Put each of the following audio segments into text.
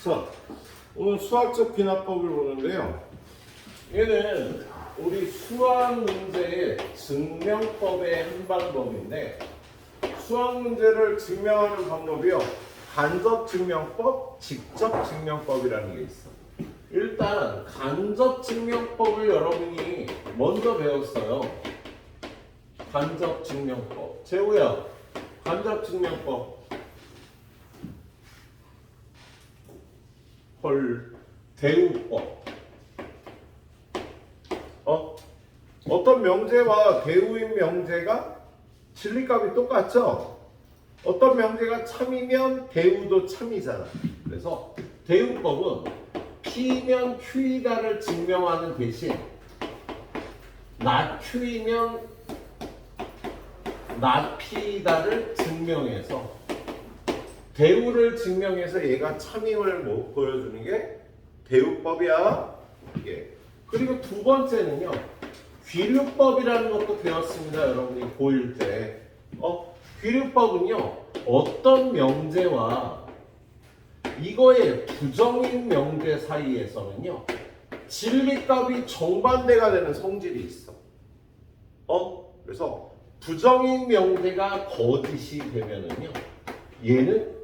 자, 오늘 수학적 귀납법을 보는데요. 얘는 우리 수학 문제의 증명법의 한 방법인데, 수학 문제를 증명하는 방법이요, 간접 증명법, 직접 증명법이라는 게 있어. 일단 간접 증명법을 여러분이 먼저 배웠어요. 간접 증명법. 재우야, 간접 증명법. 헐, 대우법. 어떤 명제와 대우인 명제가 진리값이 똑같죠? 어떤 명제가 참이면 대우도 참이잖아. 그래서 대우법은 P면 Q이다를 증명하는 대신 not Q이면 not P이다를 증명해서 대우를 증명해서 얘가 참임을 보여주는 게 대우법이야. 예. 그리고 두 번째는요, 귀류법이라는 것도 배웠습니다. 여러분이 고1 때. 귀류법은요, 어떤 명제와 이거의 부정인 명제 사이에서는요, 진리값이 정반대가 되는 성질이 있어. 그래서 부정인 명제가 거짓이 되면은요, 얘는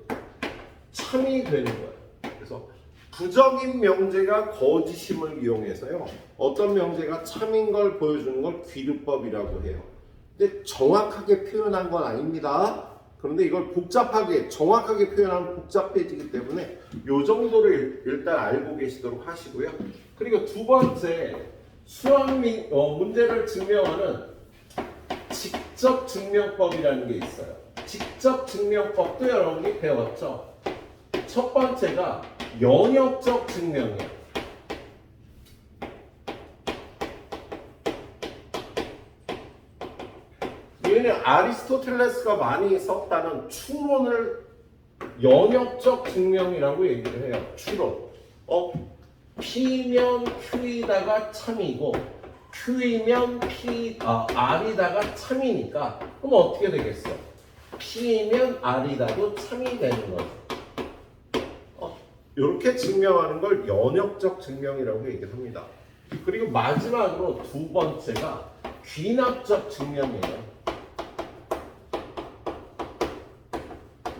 참이 되는 거예요. 그래서 부정인 명제가 거짓임을 이용해서요, 어떤 명제가 참인 걸 보여주는 걸 귀류법이라고 해요. 근데 정확하게 표현한 건 아닙니다. 그런데 이걸 복잡하게, 정확하게 표현하면 복잡해지기 때문에 이 정도를 일단 알고 계시도록 하시고요. 그리고 두 번째, 수학 문제를 증명하는 직접 증명법이라는 게 있어요. 직접 증명법도 여러분이 배웠죠. 첫 번째가 연역적 증명이에요. 얘는 아리스토텔레스가 많이 썼다는 추론을 연역적 증명이라고 얘기를 해요. 추론. P면 Q이다가 참이고 Q이면 R이다가 참이니까 그럼 어떻게 되겠어? P면 R이다도 참이 되는 거죠. 이렇게 증명하는 걸 연역적 증명이라고 얘기를 합니다. 그리고 마지막으로 두 번째가 귀납적 증명이에요.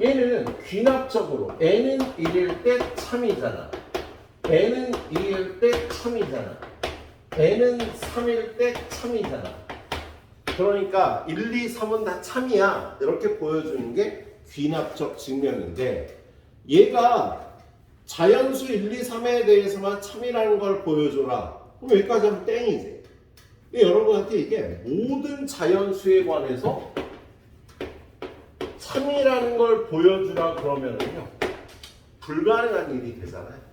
얘는 귀납적으로 n은 1일 때 참이잖아. n은 2일 때 참이잖아. n은 3일 때 참이잖아. 그러니까 1, 2, 3은 다 참이야. 이렇게 보여주는 게 귀납적 증명인데, 얘가 자연수 1, 2, 3에 대해서만 참이라는 걸 보여줘라. 그럼 여기까지 하면 땡이지. 여러분한테 이게 모든 자연수에 관해서 참이라는 걸 보여주라 그러면은요, 불가능한 일이 되잖아요.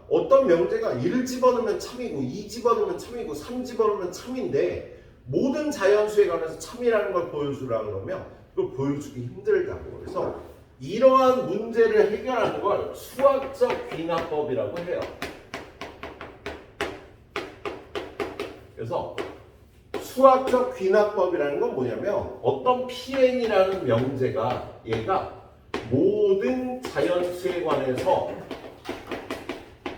어떤 명제가 1 집어넣으면 참이고 2 집어넣으면 참이고 3 집어넣으면 참인데 모든 자연수에 관해서 참이라는 걸 보여주라 그러면 그걸 보여주기 힘들다고. 그래서 이러한 문제를 해결하는 걸 수학적 귀납법이라고 해요. 그래서 수학적 귀납법이라는 건 뭐냐면, 어떤 PN이라는 명제가 얘가 모든 자연수에 관해서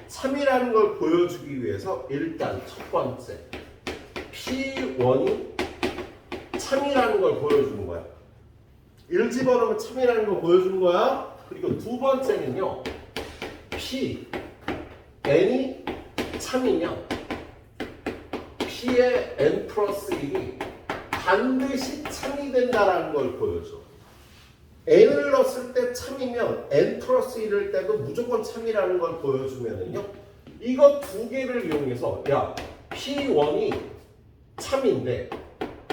참이라는 걸 보여주기 위해서 일단 첫 번째 P1이 참이라는 걸 보여주는 거야. 1 집어넣으면 참이라는 걸 보여주는 거야. 그리고 두 번째는요, P, N이 참이면 P의 N 플러스 1이 반드시 참이 된다라는 걸 보여줘. N을 넣었을 때 참이면 N 플러스 1일 때도 무조건 참이라는 걸 보여주면은요, 이거 두 개를 이용해서, 야, P1이 참인데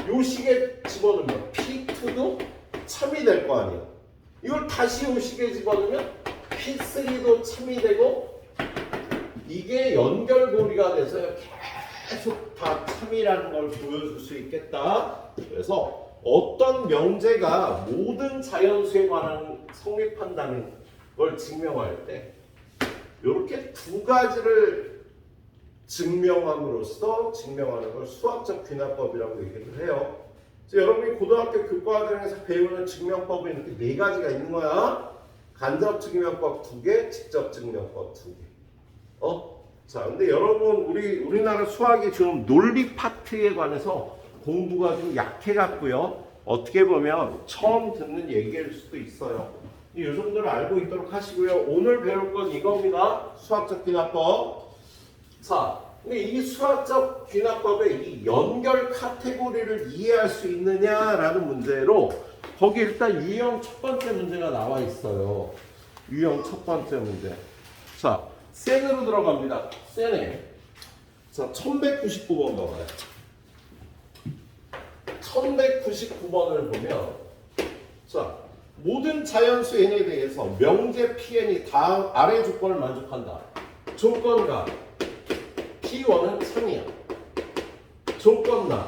요 식에 집어넣으면 P2도 참이 될 거 아니야. 이걸 다시 요 식에 집어넣으면 P3도 참이 되고, 이게 연결고리가 돼서 계속 다 참이라는 걸 보여줄 수 있겠다. 그래서 어떤 명제가 모든 자연수에 관한 성립한다는 걸 증명할 때 이렇게 두 가지를 증명함으로써 증명하는 걸 수학적 귀납법이라고 얘기를 해요. 그래서 여러분이 고등학교 교과과정에서 배우는 증명법은 이렇게 네 가지가 있는 거야. 간접 증명법 2개, 직접 증명법 2개. 자, 근데 여러분 우리나라 수학이 지금 논리 파트에 관해서 공부가 좀 약해갖고요. 어떻게 보면 처음 듣는 얘기일 수도 있어요. 이 정도를 알고 있도록 하시고요. 오늘 배울 건 이겁니다. 수학적 귀납법. 자, 근데 이 수학적 귀납법의 이 연결 카테고리를 이해할 수 있느냐라는 문제로 거기 일단 유형 첫 번째 문제가 나와 있어요. 유형 첫 번째 문제. 자, 센으로 들어갑니다. 센에. 자, 1199번 봐봐요. 1199번을 보면, 자, 모든 자연수 n에 대해서 명제 pn이 다 아래 조건을 만족한다. 조건가 p1은 3이야. 조건나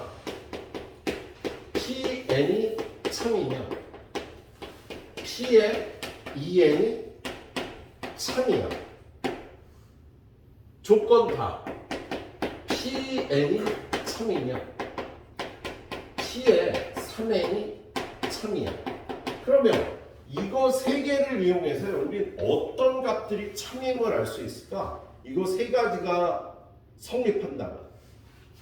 pn이 3이면 p의 2n이 3이야. 조건 다 pn이 3이면 p의 3n이 3이야. 그러면 이거 세 개를 이용해서 우리 어떤 값들이 참임을 알 수 있을까? 이거 세 가지가 성립한다면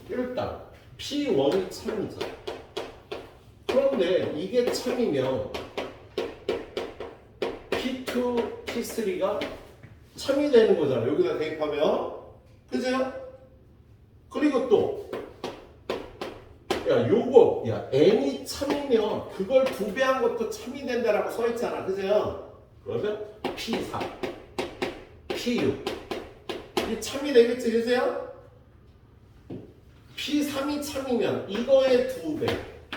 일단 P1이 참이죠. 그런데 이게 참이면 P2, P3가 참이 되는 거잖아. 여기다 대입하면. 그죠? 그리고 또 n이 참이면 그걸 2배 한 것도 참이 된다라고 써 있잖아. 그죠? 그러면 P4, P6 이 참이 되겠지. 그죠? P3이 참이면 이거의 2배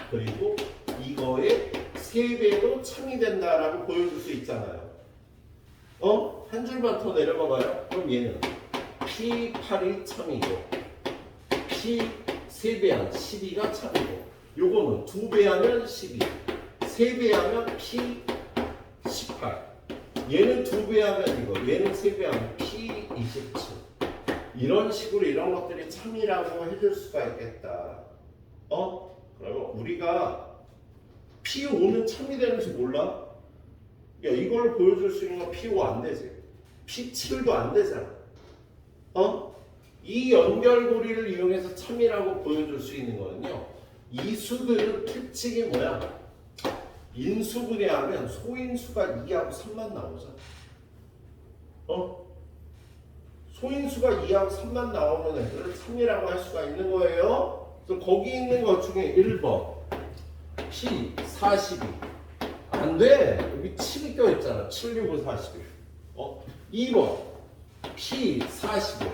그리고 이거의 3배로 참이 된다라고 보여줄 수 있잖아요. 한 줄만 더 내려가 봐요. 그럼 얘는 P8이 참이고 P 3배하면 12가 참이고 요거는 2배하면 12 3배하면 P18 얘는 2배하면 이거 얘는 3배하면 P27 이런 식으로 이런 것들이 참이라고 해줄 수가 있겠다. 그러면 우리가 P5는 참이 되는지 몰라? 야, 이걸 보여줄 수 있는 건 P5 안 되지. P7도 안 되잖아. 이 연결고리를 이용해서 참이라고 보여줄 수 있는 거는요. 이 수들은 특징이 뭐야? 인수분해하면 소인수가 2하고 3만 나오잖아. 소인수가 2하고 3만 나오는 애들을 참이라고 할 수가 있는 거예요. 그래서 거기 있는 것 중에 1번 P42 안 돼. 여기 7이 껴있잖아. 7, 6, 5, 41 2번 P45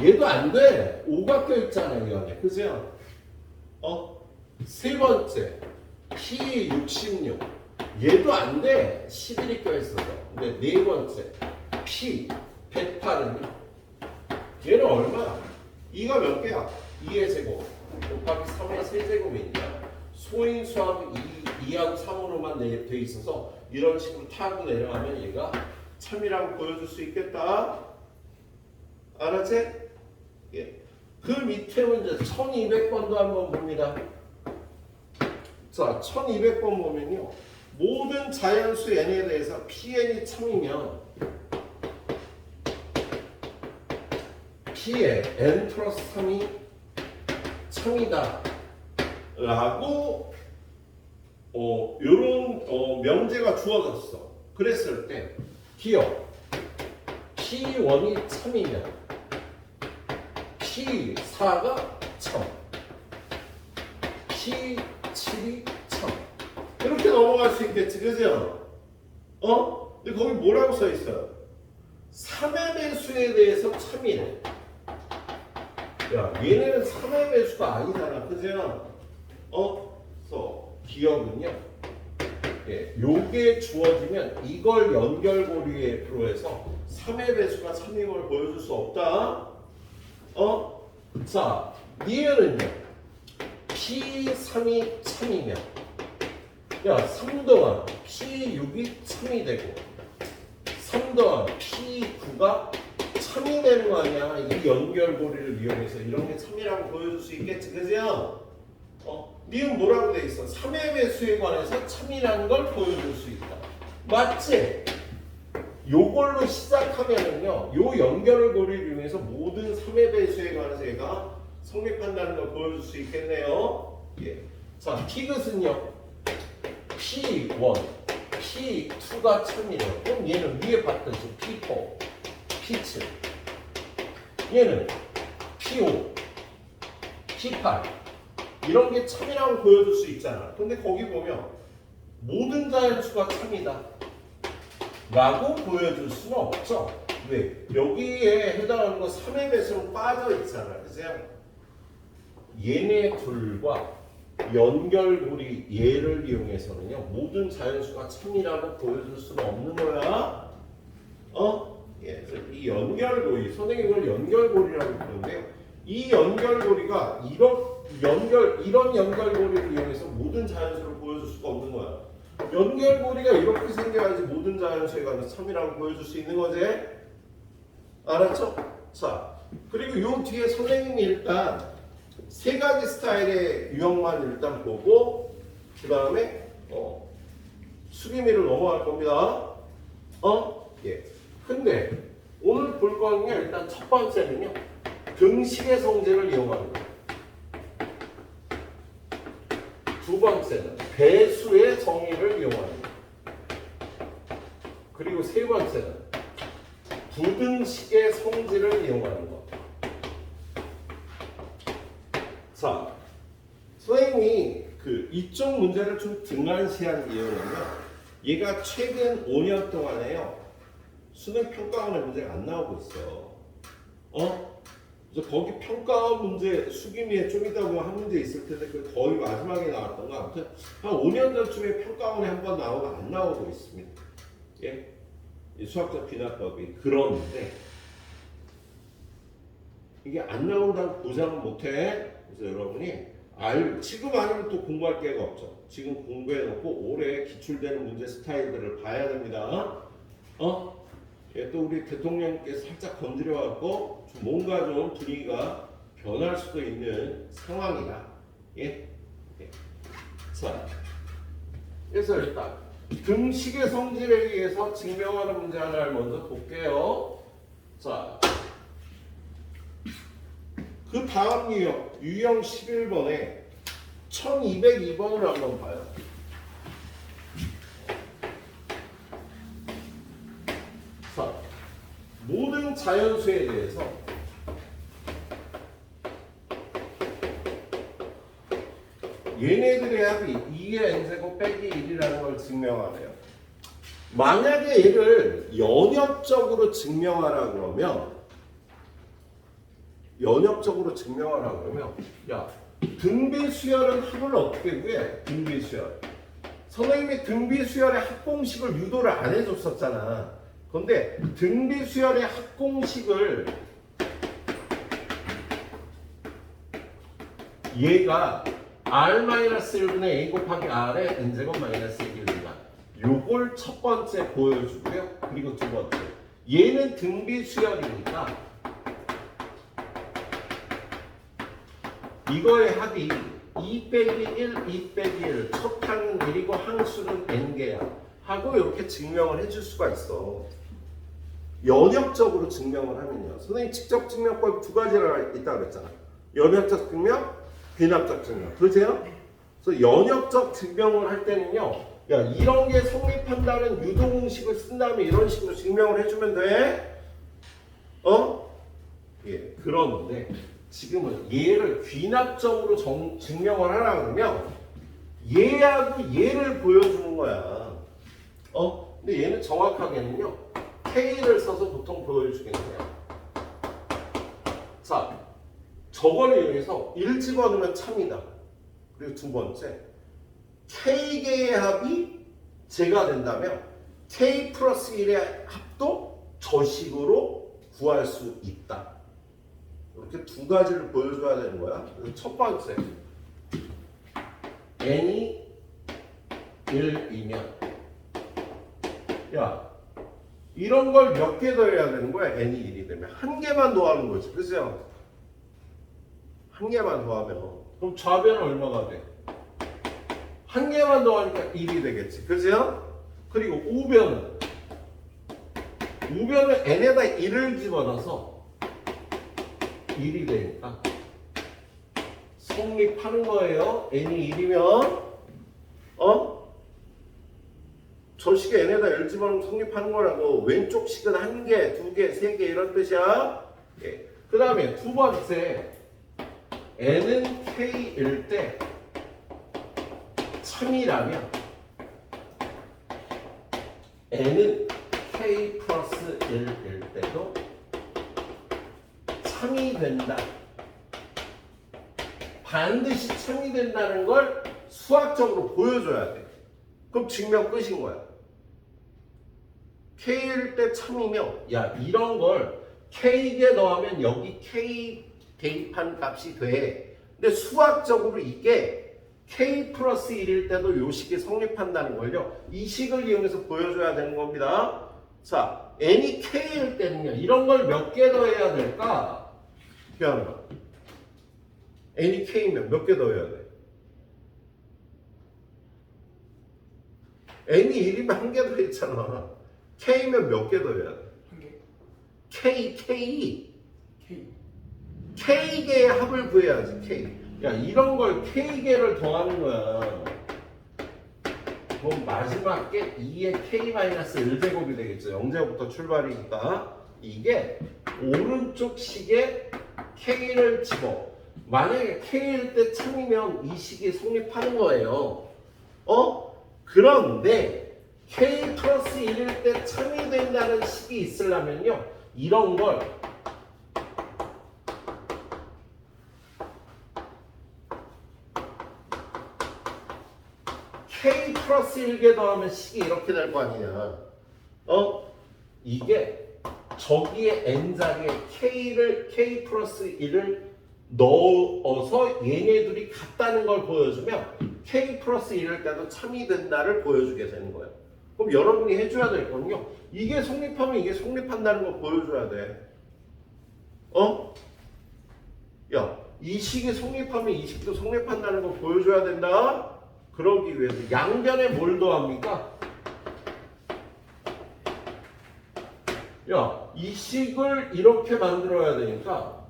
얘도 안 돼. 5가 껴있잖아. 이 안에. 그죠? 세 번째 P66 얘도 안 돼. 11이 껴있어서. 근데 네 번째 P108은 얘는 얼마야? 2가 몇 개야? 2의 제곱 곱하기 3의 세제곱이니까 소인수하고 2하고 3으로만 돼 있어서 이런 식으로 타고 내려가면 얘가 참이라고 보여줄 수 있겠다. 알았지? 예. 그 밑에 문제 1200번도 한번 봅니다. 자, 1200번 보면요. 모든 자연수 n에 대해서 pn이 참이면 p의 n 플러스 3이 참이다 라고 요런 명제가 주어졌어. 그랬을 때 기억 P1이 참이면 P4가 참 P7이 참 이렇게 넘어갈 수 있겠지. 그죠? 근데 거기 뭐라고 써 있어요? 3의 배수에 대해서 참이래. 야, 얘네는 3의 배수가 아니잖아. 그죠? 그래서 기억은요. 예, 요게 주어지면 이걸 연결고리로 해서 3의 배수가 참임을 보여줄 수 없다. 자, 니은은요. P3이 참이면 야, 3 더한 P6이 참이 되고 3 더한 P9가 참이 되는 거 아니야. 이 연결고리를 이용해서 이런 게 참이라고 보여줄 수 있겠지. 그죠? 니은 뭐라고 돼 있어? 3의 배수에 관해서 참이라는 걸 보여줄 수 있다. 맞지? 요걸로 시작하면은요, 요 연결고리를 이용해서 모든 3의 배수에 관해서 얘가 성립한다는 걸 보여줄 수 있겠네요. 예. 자, T귿은요, P1, P2가 1000이에요. 그럼 얘는 위에 봤듯이 P4, P7, 얘는 P5, P8 이런 게 1000이라고 보여줄 수 있잖아. 근데 거기 보면 모든 자연수가 1000이다 라고 보여줄 수는 없죠. 왜? 여기에 해당하는 거 3의 배수는 빠져 있잖아. 그죠? 얘네 둘과 연결고리 얘를 이용해서는요, 모든 자연수가 1000이라고 보여줄 수는 없는 거야. 예, 그래서 이 연결고리, 선생님이 이걸 연결고리라고 부르는데요. 이 연결고리가 이런 연결고리를 이용해서 모든 자연수를 보여줄 수가 없는 거야. 연결고리가 이렇게 생겨야지 모든 자연수에 관해서 3이라고 보여줄 수 있는 거지. 알았죠? 자, 그리고 요 뒤에 선생님이 일단 세 가지 스타일의 유형만 일단 보고 그 다음에 수기미를 넘어갈 겁니다. 예. 근데 오늘 볼 거는요, 일단 첫 번째는요, 등식의 성질을 이용하는 거예요. 두 번째는 배수의 정의를 이용하는 거예요. 그리고 세 번째는 부등식의 성질을 이용하는 것. 자, 선생님이 이쪽 문제를 좀 등한시한 이유는요, 얘가 최근 5년 동안에요, 수능 평가원의 문제가 안 나오고 있어. 그래서 거기 평가원 문제, 수기미에 좀 이따 보면 한 문제 있을 텐데, 그 거의 마지막에 나왔던 거, 아무튼 한 5년 전쯤에 평가원에 한 번 나오고 안 나오고 있습니다. 예? 이 수학적 비납법이. 그런데 이게 안 나온다고 보장은 못해. 그래서 여러분이 지금 아니면 또 공부할 기회가 없죠. 지금 공부해놓고 올해 기출되는 문제 스타일들을 봐야 됩니다. 예, 또 우리 대통령께서 살짝 건드려갖고 뭔가 좀 분위기가 변할 수도 있는 상황이다. 예? 예. 자, 그래서 일단 등식의 성질에 의해서 증명하는 문제 하나를 먼저 볼게요. 자, 그 다음 유형 11번에 1202번을 한번 봐요. 자, 모든 자연수에 대해서 얘네들의 합이 2의 n제곱 빼기 1이라는 걸 증명하래요. 만약에 얘를 연역적으로 증명하라 그러면 야, 등비수열은 합을 어떻게 구해? 등비수열. 선생님이 등비수열의 합공식을 유도를 안 해줬었잖아. 근데 등비수열의 합공식을 얘가 r-1분의 a 곱하기 r의 n제곱 마이너스 1이다. 요걸 첫 번째 보여주고요. 그리고 두 번째, 얘는 등비수열이니까 이거의 합이 2 빼기 1, 2 빼기 1, 첫 항은 1이고 항수는 n개야 하고 이렇게 증명을 해줄 수가 있어. 연역적으로 증명을 하면요, 선생님 직접 증명법 두 가지가 있다고 그랬잖아. 연역적 증명, 비납적 증명. 그러세요? 그래서 연역적 증명을 할 때는요, 야, 이런 게 성립한다는 유도공식을 쓴 다음에 이런 식으로 증명을 해주면 돼. 예, 그런데 지금은 얘를 귀납적으로 증명을 하라 그러면 얘하고 얘를 보여주는 거야. 근데 얘는 정확하게는요, K를 써서 보통 보여주겠네요. 자, 저거를 이용해서 1 집어넣으면 참이다. 그리고 두 번째, K개의 합이 제가 된다면 K 플러스 1의 합도 저 식으로 구할 수 있다. 이렇게 두 가지를 보여줘야 되는 거야. 그래서 첫 번째, n이 1이면 야, 이런 걸 몇 개 더해야 되는 거야. n이 1이 되면 한 개만 더하는 거지. 그죠? 한 개만 더하면 그럼 좌변은 얼마가 돼? 한 개만 더하니까 1이 되겠지. 그죠? 그리고 우변은 우변은 n에다 1을 집어넣어서 1이 되니까 성립하는 거예요. n이 1이면 저 식에 n에다 1 집어넣으면 성립하는 거라고. 왼쪽 식은 1개, 2개, 3개 이런 뜻이야. 예. 그 다음에 두 번째 n은 k일 때 참이라면 n은 k 플러스 1일 때도 참이 된다. 반드시 참이 된다는 걸 수학적으로 보여줘야 돼. 그럼 증명 끝인 거야. k일 때 참이면 야 이런 걸 k에 넣으면 여기 k 대입한 값이 돼. 근데 수학적으로 이게 k 플러스 1일 때도 요 식이 성립한다는 걸요. 이 식을 이용해서 보여줘야 되는 겁니다. 자, n이 k일 때는요. 이런 걸 몇 개 더해야 될까? 희한아. n이 k면 몇 개 더해야 돼? n이 1이면 1개 더했잖아. k면 몇 개 더해야 돼? 1개. k개의 합을 구해야지. k. 야 이런 걸 k개를 더하는 거야. 그럼 마지막 게 2의 k-1제곱이 되겠죠. 0제곱부터 출발이니까 이게 오른쪽 식에 k를 집어. 만약에 k일 때 참이면 이 식이 성립하는 거예요. 그런데 k 플러스 1일 때 참이 된다는 식이 있으려면요. 이런 걸 k 플러스 1개 더하면 식이 이렇게 될 거 아니냐. 이게 저기에 n자리에 k 플러스 1을 넣어서 얘네들이 같다는 걸 보여주면 k 플러스 1일 때도 참이 된다를 보여주게 되는 거예요. 그럼 여러분이 해줘야 될 거는요. 이게 성립하면 이게 성립한다는 걸 보여줘야 돼. 야, 이 식이 성립하면 이 식도 성립한다는 걸 보여줘야 된다. 그러기 위해서 양변에 뭘 더합니까? 야, 이 식을 이렇게 만들어야 되니까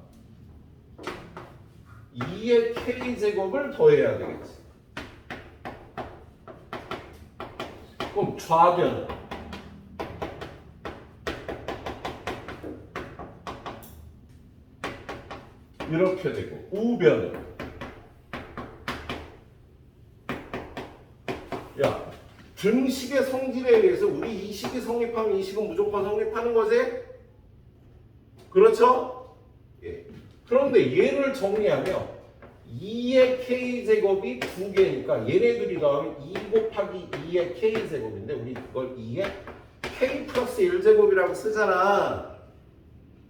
2의 k제곱을 더해야 되겠지. 그럼 좌변은 이렇게 되고 우변은 야 등식의 성질에 의해서 우리 이 식이 성립하면 이 식은 무조건 성립하는 거지? 그렇죠? 예. 그런데 얘를 정리하면 2의 k제곱이 2개니까 얘네들이 더하면 2 곱하기 2의 k제곱인데 우리 그걸 2의 k 플러스 1제곱이라고 쓰잖아.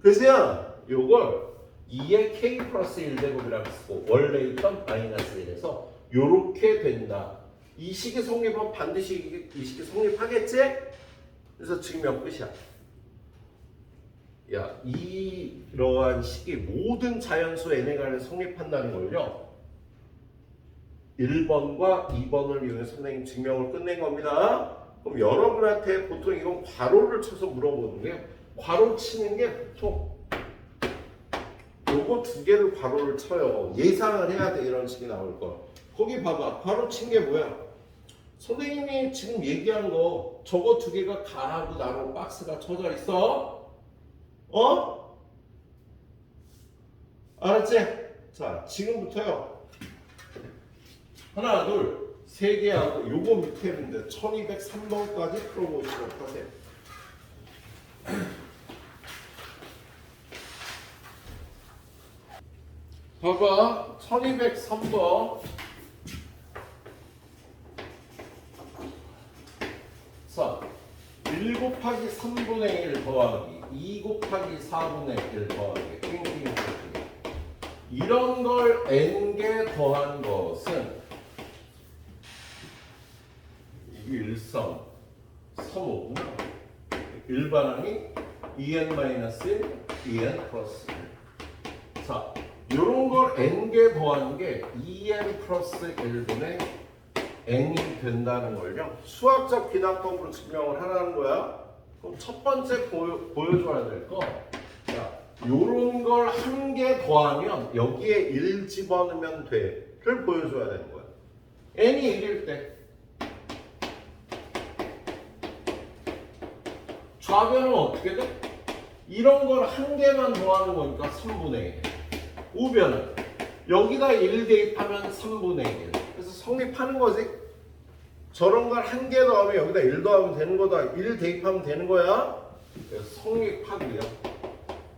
그죠? 요걸 2의 k 플러스 1제곱이라고 쓰고 원래 있던 마이너스 1에서 요렇게 된다. 이 식이 성립하면 반드시 이 식이 성립하겠지? 그래서 증명 끝이야. 야, 이러한 식이 모든 자연수 n에 관해 성립한다는 걸요. 1번과 2번을 이용해서 선생님 증명을 끝낸 겁니다. 그럼 여러분한테 보통 이건 괄호를 쳐서 물어보는데요. 괄호 치는 게 보통 요거 두 개를 괄호를 쳐요. 예상을 해야 돼. 이런 식이 나올 거. 거기 봐봐. 괄호 친 게 뭐야? 선생님이 지금 얘기한 거 저거 두 개가 가하고 나로 박스가 쳐져 있어. 알았지? 자, 지금부터요. 하나, 둘, 세 개 하고 요거 밑에 있는데 1203번까지 풀어보시도록 하세요. 봐봐. 1203번. 자, 1 곱하기 3분의 1 더하기 2 곱하기 4분의 1 더하기 땡땡 이런 걸 n개 더한 것은 이게 1,3, 3,5구나. 일반항이 2n-1, 2n 플러스 1. 자, 요런 걸 n개 더하는 게 2n 플러스 1분의 n이 된다는 걸요. 수학적 기납법으로 증명을 하라는 거야. 그럼 그럼 첫 번째 보여줘야 될 거. 자, 요런 걸 한 개 더하면 여기에 1 집어넣으면 돼를 보여줘야 되는 거야. n이 1일 때 좌변은 어떻게 돼? 이런 걸 한 개만 더하는 거니까 3분의 1. 우변은 여기다 1 대입하면 3분의 1. 그래서 성립하는 거지. 저런 걸 한 개 더하면 여기다 1 더하면 되는 거다. 1 대입하면 되는 거야. 그래서 성립하고요.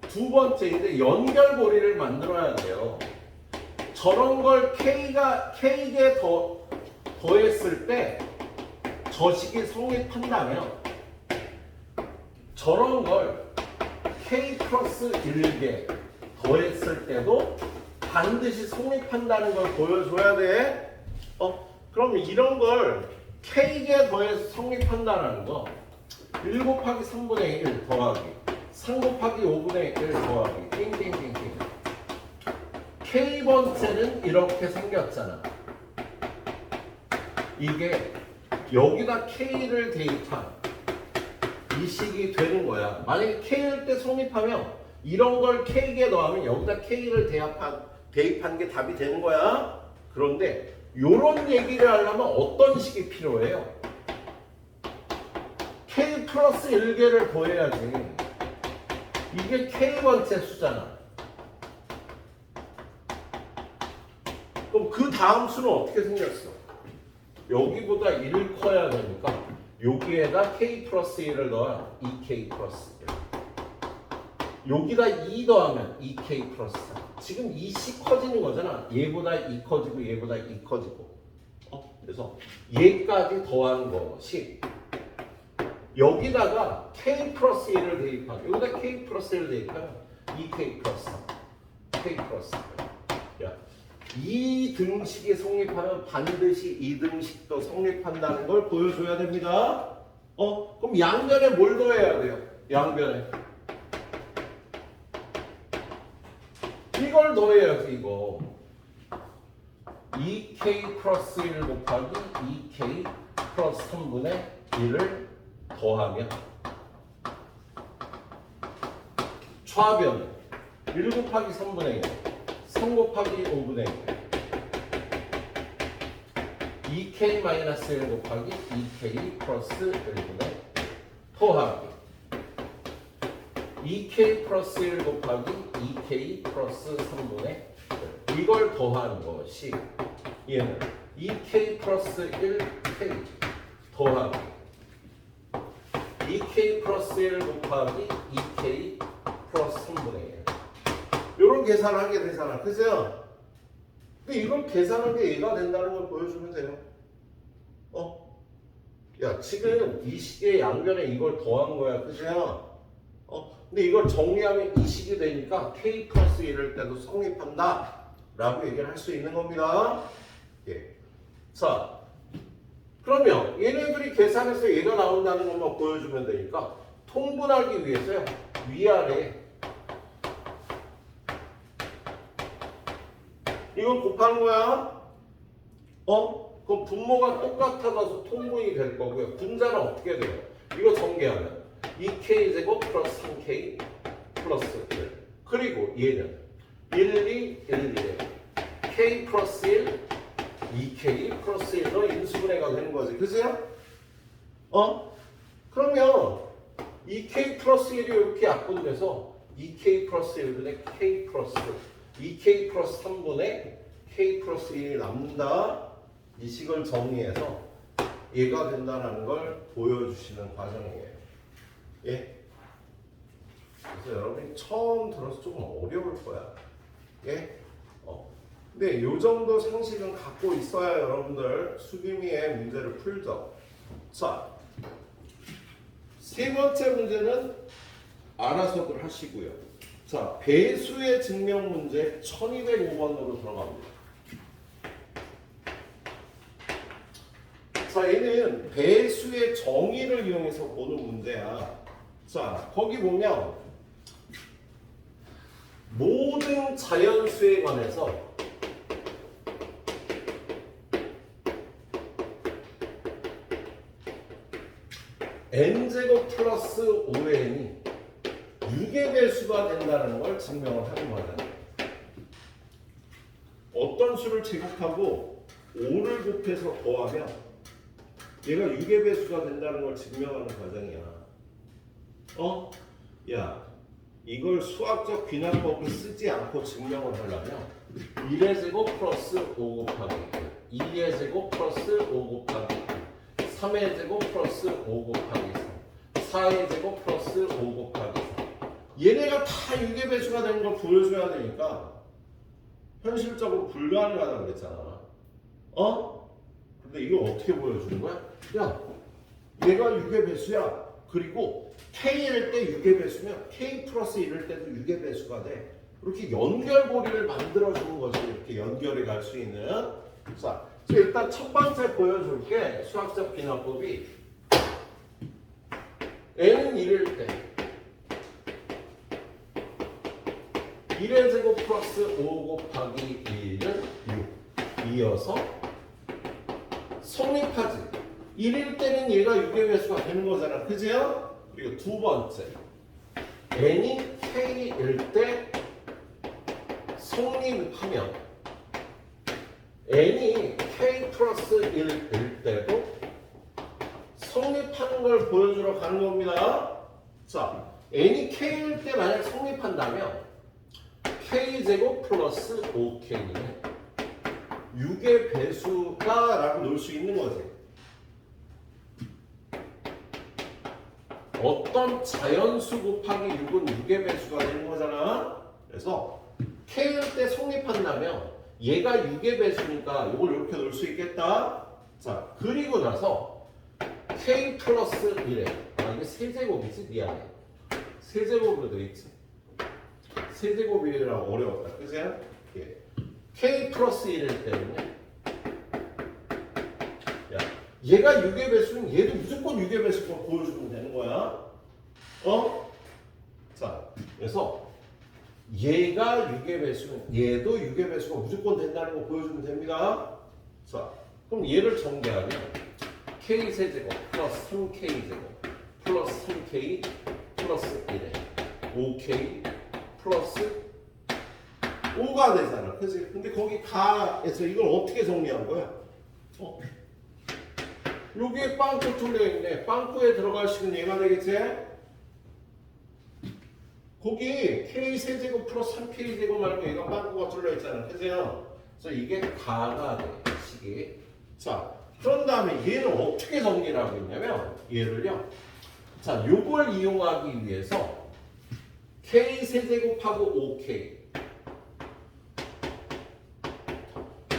두 번째, 이제 연결고리를 만들어야 돼요. 저런 걸 K에 더했을 때 저 식이 성립한다면 저런 걸 K 플러스 1개 더했을 때도 반드시 성립한다는 걸 보여줘야 돼. 그럼 이런 걸 K개 더해서 성립한다는 거 1 곱하기 3분의 1 더하기 3 곱하기 5분의 1 더하기 띵띵띵띵. K번째는 이렇게 생겼잖아. 이게 여기다 K를 대입한 이 식이 되는 거야. 만약에 K일 때 성립하면 이런 걸 K개 더하면 여기다 K를 대입한 게 답이 되는 거야. 그런데 이런 얘기를 하려면 어떤 식이 필요해요? K 플러스 1개를 더해야지. 이게 K번째 수잖아. 그럼 그 다음 수는 어떻게 생겼어? 여기보다 1 커야 되니까 여기에다 K 플러스 1을 넣어야 2K 플러스 1. 여기다 2 더하면 2K 플러스 4. 지금 이 식 커지는 거잖아. 얘보다 2 커지고 얘보다 2 커지고. 그래서 얘까지 더한 것이 여기다가 K 플러스 1을 대입하면 여기다 K 플러스 1을 대입하면 2K 플러스 3. K 플러스 1. 야, 이 등식이 성립하면 반드시 이 등식도 성립한다는 걸 보여줘야 됩니다. 그럼 양변에 뭘 더해야 돼요? 양변에 이걸 더해야지. 이거 2K 플러스 1 곱하기 2K 플러스 3분의 1을 더하면 좌변 1 곱하기 3분의 1 3 곱하기 5분의 1 2K 마이너스 1 곱하기 2K 플러스 1분의 더하기 2K 플러스 1 곱하기 2K 플러스 3분의 1 이걸 더하는 것이 얘는 2K 플러스 1K 더하기 2K 플러스 1 곱하기 2K 플러스 3분의 1 이런 계산을 하게 되잖아. 그죠? 근데 이걸 계산한 게 얘가 된다는 걸 보여주면 돼요. 야, 지금 이 식의 양변에 이걸 더한 거야. 그죠? 근데 이걸 정리하면 이 식이 되니까 K 플러스 1일 때도 성립한다 라고 얘기를 할 수 있는 겁니다. 예. 자, 그러면 얘네들이 계산해서 얘가 나온다는 것만 보여주면 되니까 통분하기 위해서요, 위아래 이걸 곱하는 거야. 그럼 분모가 똑같아서 통분이 될 거고요. 분자는 어떻게 돼요? 이거 전개하면 2K제곱 플러스 3K 플러스 1. 그리고 얘는 1, 2, 1, 1. K 플러스 1, 2K 플러스 1로 인수분해가 되는 거지. 그죠? 그러면 2K 플러스 1이 이렇게 약분돼서 2K 플러스 1분의 K 플러스 2K 플러스 3분의 K 플러스 1이 남는다. 이 식을 정리해서 얘가 된다는 걸 보여주시는 과정이에요. 예? 그래서 여러분이 처음 들어서 조금 어려울 거야. 예? 근데 요 정도 상식은 갖고 있어야 여러분들 수기미의 문제를 풀죠. 자, 세 번째 문제는 알아서들 하시고요. 자, 배수의 증명 문제 1205번으로 들어갑니다. 자, 얘는 배수의 정의를 이용해서 보는 문제야. 자, 거기 보면 모든 자연수에 관해서 n제곱 플러스 5n이 6의 배수가 된다는 걸 증명을 하는 거잖아요. 어떤 수를 제곱하고 5를 곱해서 더하면 얘가 6의 배수가 된다는 걸 증명하는 과정이야. 야, 이걸 수학적 귀납법을 쓰지 않고 증명을 하려면 1의 제곱 플러스 5 곱하기 2의 제곱 플러스 5 곱하기 3의 제곱 플러스 5 곱하기 3 4의 제곱 플러스 5 곱하기 3 얘네가 다 6의 배수가 되는 걸 보여줘야 되니까 현실적으로 불가능하다고 그랬잖아. 근데 이걸 어떻게 보여주는 거야? 야, 얘가 6의 배수야. 그리고 K일 때 6의 배수면 K 플러스 1일 때도 6의 배수가 돼. 이렇게 연결고리를 만들어주는 거지. 이렇게 연결해 갈 수 있는. 자, 일단 첫 번째 보여줄게. 수학적 비납법이 n은 1일 때 1의 제곱 플러스 5 곱하기 1은 6 이어서 성립하지. 1일 때는 얘가 6의 배수가 되는 거잖아. 그죠? 그리고 두 번째 n이 k일 때 성립하면 n이 k 플러스 1일 때도 성립하는 걸 보여주러 가는 겁니다. 자, n이 k일 때 만약 성립한다면 k제곱 플러스 5k는 6의 배수다 라고 놓을 수 있는 거지. 어떤 자연수 곱하기 6은 6의 배수가 되는 거잖아. 그래서 k일 때 성립한다면 얘가 6의 배수니까 이걸 이렇게 놓을 수 있겠다. 자, 그리고 나서 k 플러스 1에 이게 세제곱이지? 미안해. 세제곱으로 되어 있지. 세제곱이라 어려웠다. 그치? 예. k 플러스 1일 때는요. 야, 얘가 6의 배수는 얘도 무조건 6의 배수가 보여주면 되는 거야. 자, 그래서 얘가 6의 배수는 얘도 6의 배수가 무조건 된다는 거 보여주면 됩니다. 자, 그럼 얘를 전개하면 k 세제곱 플러스 3k 제곱 플러스 3k 플러스 1에 5k 플러스 5가 되잖아. 그치? 근데 거기 가에서 이걸 어떻게 정리한 거야? 여기에 빵꾸 뚫려있네. 빵꾸에 들어갈 식은 얘가 되겠지? 거기 k 세제곱 플러스 3k 제곱 말고 얘가 빵꾸가 뚫려있잖아. 그죠? 그래서 이게 가가 돼. 식이. 자, 그런 다음에 얘는 어떻게 정리를 하고 있냐면 얘를요. 자, 요걸 이용하기 위해서 k 세제곱하고 5k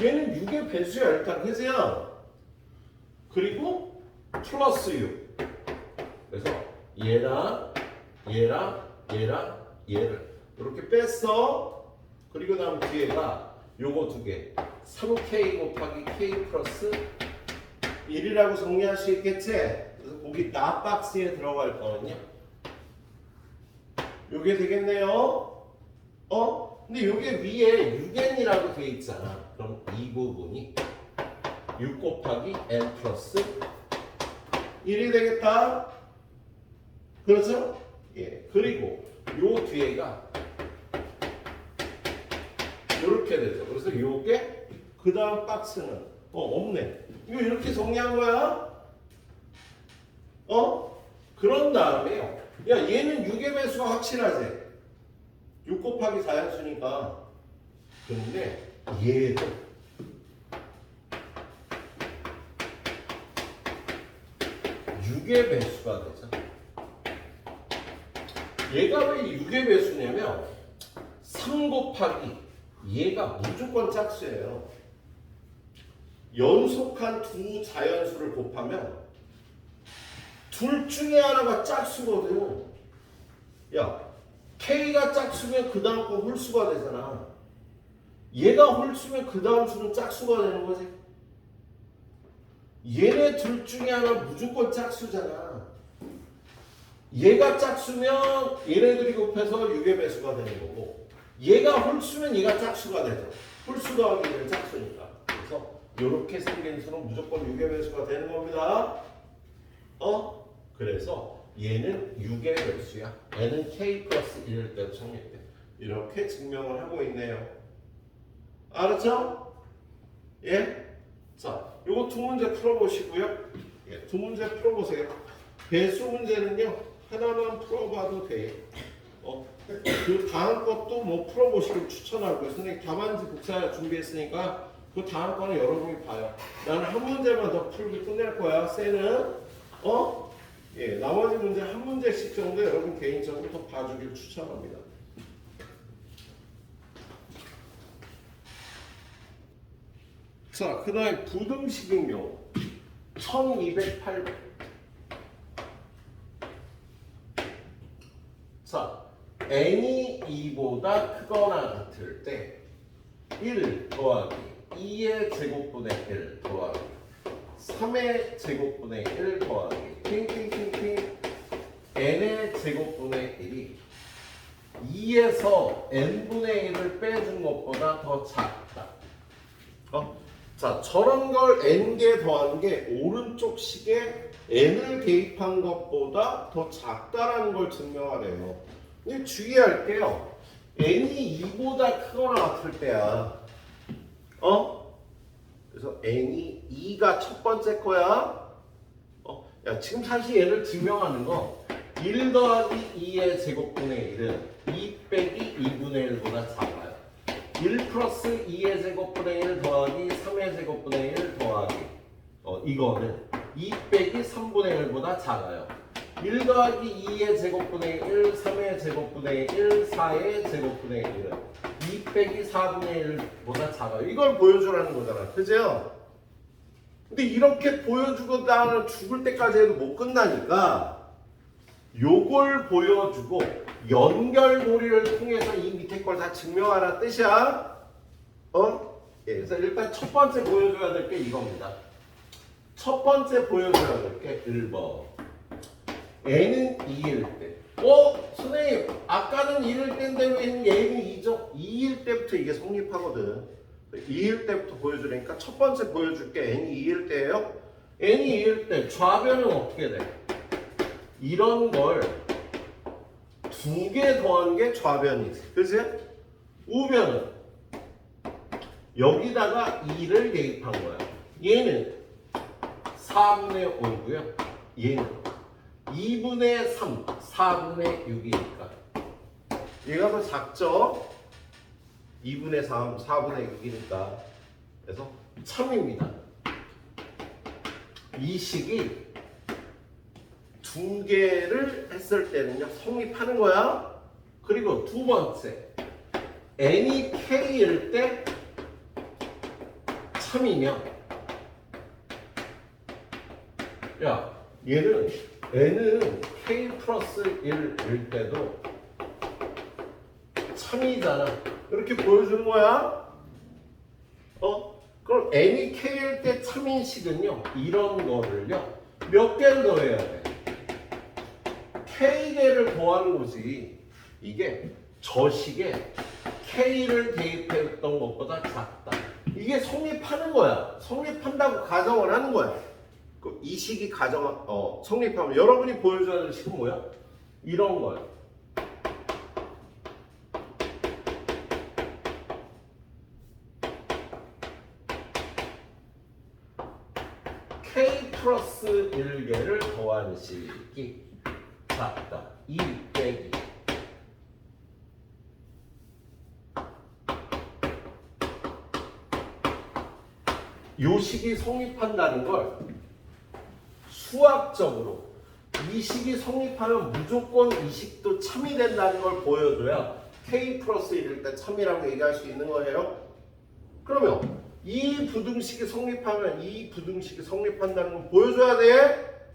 얘는 6의 배수야 일단. 그죠? 그리고 플러스 6 그래서 얘랑 얘를 이렇게 뺐어. 그리고 다음 뒤에가 요거 두 개 3k 곱하기 k 플러스 1이라고 정리할 수 있겠지? 그래서 거기 나 박스에 들어갈 거는요 요게 되겠네요. 근데 요게 위에 6n이라고 돼 있잖아. 그럼 이 부분이 6 곱하기 n 플러스 1이 되겠다. 그렇죠? 예. 그리고 요 뒤에가 요렇게 되죠. 그래서 요게 그 다음 박스는 없네. 이거 이렇게 정리한 거야. 그런 다음에요. 야, 얘는 6의 배수가 확실하지. 6 곱하기 4연수니까. 그런데 얘도 육의 배수가 되죠. 얘가 왜 6의 배수냐면 3 곱하기 얘가 무조건 짝수예요. 연속한 두 자연수를 곱하면 둘 중에 하나가 짝수거든. 야, K가 짝수면 그 다음 거 홀수가 되잖아. 얘가 홀수면 그 다음 수는 짝수가 되는 거지. 얘네 둘 중에 하나 무조건 짝수잖아. 얘가 짝수면 얘네들이 곱해서 6의 배수가 되는 거고, 얘가 홀수면 얘가 짝수가 되죠. 홀수 더하기 얘는 짝수니까. 그래서 이렇게 생긴 수는 무조건 6의 배수가 되는 겁니다. 그래서 얘는 6의 배수야. 얘는 k 플러스 1일 때도 성립돼. 이렇게 증명을 하고 있네요. 알았죠? 예? 자, 요거 두 문제 풀어보시고요. 예, 두 문제 풀어보세요. 배수 문제는요, 하나만 풀어봐도 돼. 그 다음 것도 뭐 풀어보시길 추천하고요. 선생님 답안지 복사 준비했으니까 그 다음 거는 여러분이 봐요. 나는 한 문제만 더 풀고 끝낼 거야. 쌤은 예, 나머지 문제 한 문제씩 정도 여러분 개인적으로 더 봐주길 추천합니다. 자, 그 다음에 부등식응용 1208번. 자, n이 2보다 크거나 같을 때 1 더하기 2의 제곱분의 1 더하기 3의 제곱분의 1 더하기 핑핑핑핑 n의 제곱분의 1이 2에서 n분의 1을 빼준 것보다 더 작다. 자, 저런 걸 n개 더한 게 오른쪽 식에 n을 대입한 것보다 더 작다라는 걸 증명하래요. 근데 주의할게요. n이 2보다 크거나 같을 때야. 그래서 n이 2가 첫 번째 거야. 야, 지금 사실 얘를 증명하는 거 1 더하기 2의 제곱분의 1은 2 빼기 2분의 1보다 작아요. 1 플러스 2의 제곱분의 1 더하기 3의 제곱분의 1 더하기 이거는 2 빼기 3분의 1보다 작아요. 1 더하기 2의 제곱분의 1, 3의 제곱분의 1, 4의 제곱분의 1은 2 빼기 4분의 1보다 작아요. 이걸 보여주라는 거잖아. 그죠? 근데 이렇게 보여주고 나는 죽을 때까지 해도 못 끝나니까 요걸 보여주고 연결고리를 통해서 이 밑에 걸 다 증명하라 뜻이야. 예, 그래서 일단 첫 번째 보여줘야 될 게 이겁니다. 첫 번째 보여줘야 될 게 1번. n은 2일 때. 선생님, 아까는 1일 때인데 왜 얘는 2죠? 2일 때부터 이게 성립하거든. 2일 때부터 보여주니까 첫 번째 보여줄게. n이 2일 때예요. n이 2일 때 좌변은 어떻게 돼? 이런 걸 두 개 더한 게 좌변이지. 그치? 우변은 여기다가 2를 대입한 거야. 얘는 4분의 5고요. 얘는 2분의 3, 4분의 6이니까 얘가 더 작죠? 2분의 3, 4분의 6이니까 그래서 참입니다. 이 식이 두 개를 했을 때는요 성립하는 거야. 그리고 두 번째 n이 k일 때 참이면 야 얘는 n은 k 플러스 1일 때도 참이잖아. 이렇게 보여주는 거야. 그럼 n이 k일 때 참인 식은요 이런 거를요 몇 개를 더해야 돼? k개를 더하는 거지. 이게 저 식에 k를 대입했던 것보다 작다. 이게 성립하는 거야. 성립한다고 가정을 하는 거야. 이 식이 성립하면 여러분이 보여줘야 될 식은 뭐야? 이런 거야. k 플러스 1개를 더한 식이 작다. 2 빼기 요 식이 성립한다는 걸 수학적으로 이 식이 성립하면 무조건 이 식도 참이 된다는 걸 보여줘야 k 플러스 1일 때 참이라고 얘기할 수 있는 거예요. 그러면 이 부등식이 성립하면 이 부등식이 성립한다는 걸 보여줘야 돼.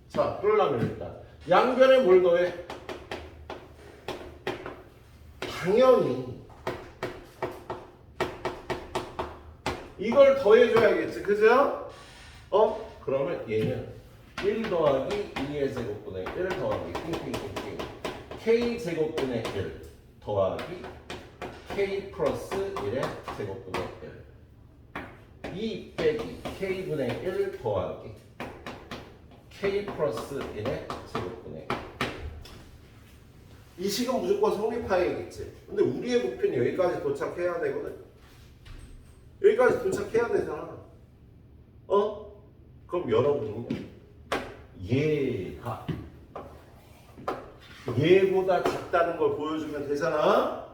자, 그러려면 일단 양변에 뭘 더해? 당연히 이걸 더해줘야겠지. 그죠? 그러면 얘는 1 더하기 2의 제곱분의 1 더하기 띵띵띵띵 k 제곱분의 1 더하기 k 플러스 1의 제곱분의 1 2 빼기 k분의 1 더하기 K 플러스 1의 제곱분의 이 식은 무조건 성립하야겠지. 근데 우리의 목표는 여기까지 도착해야 되거든. 여기까지 도착해야 되잖아. 그럼 여러분은요, 얘보다 작다는 걸 보여주면 되잖아.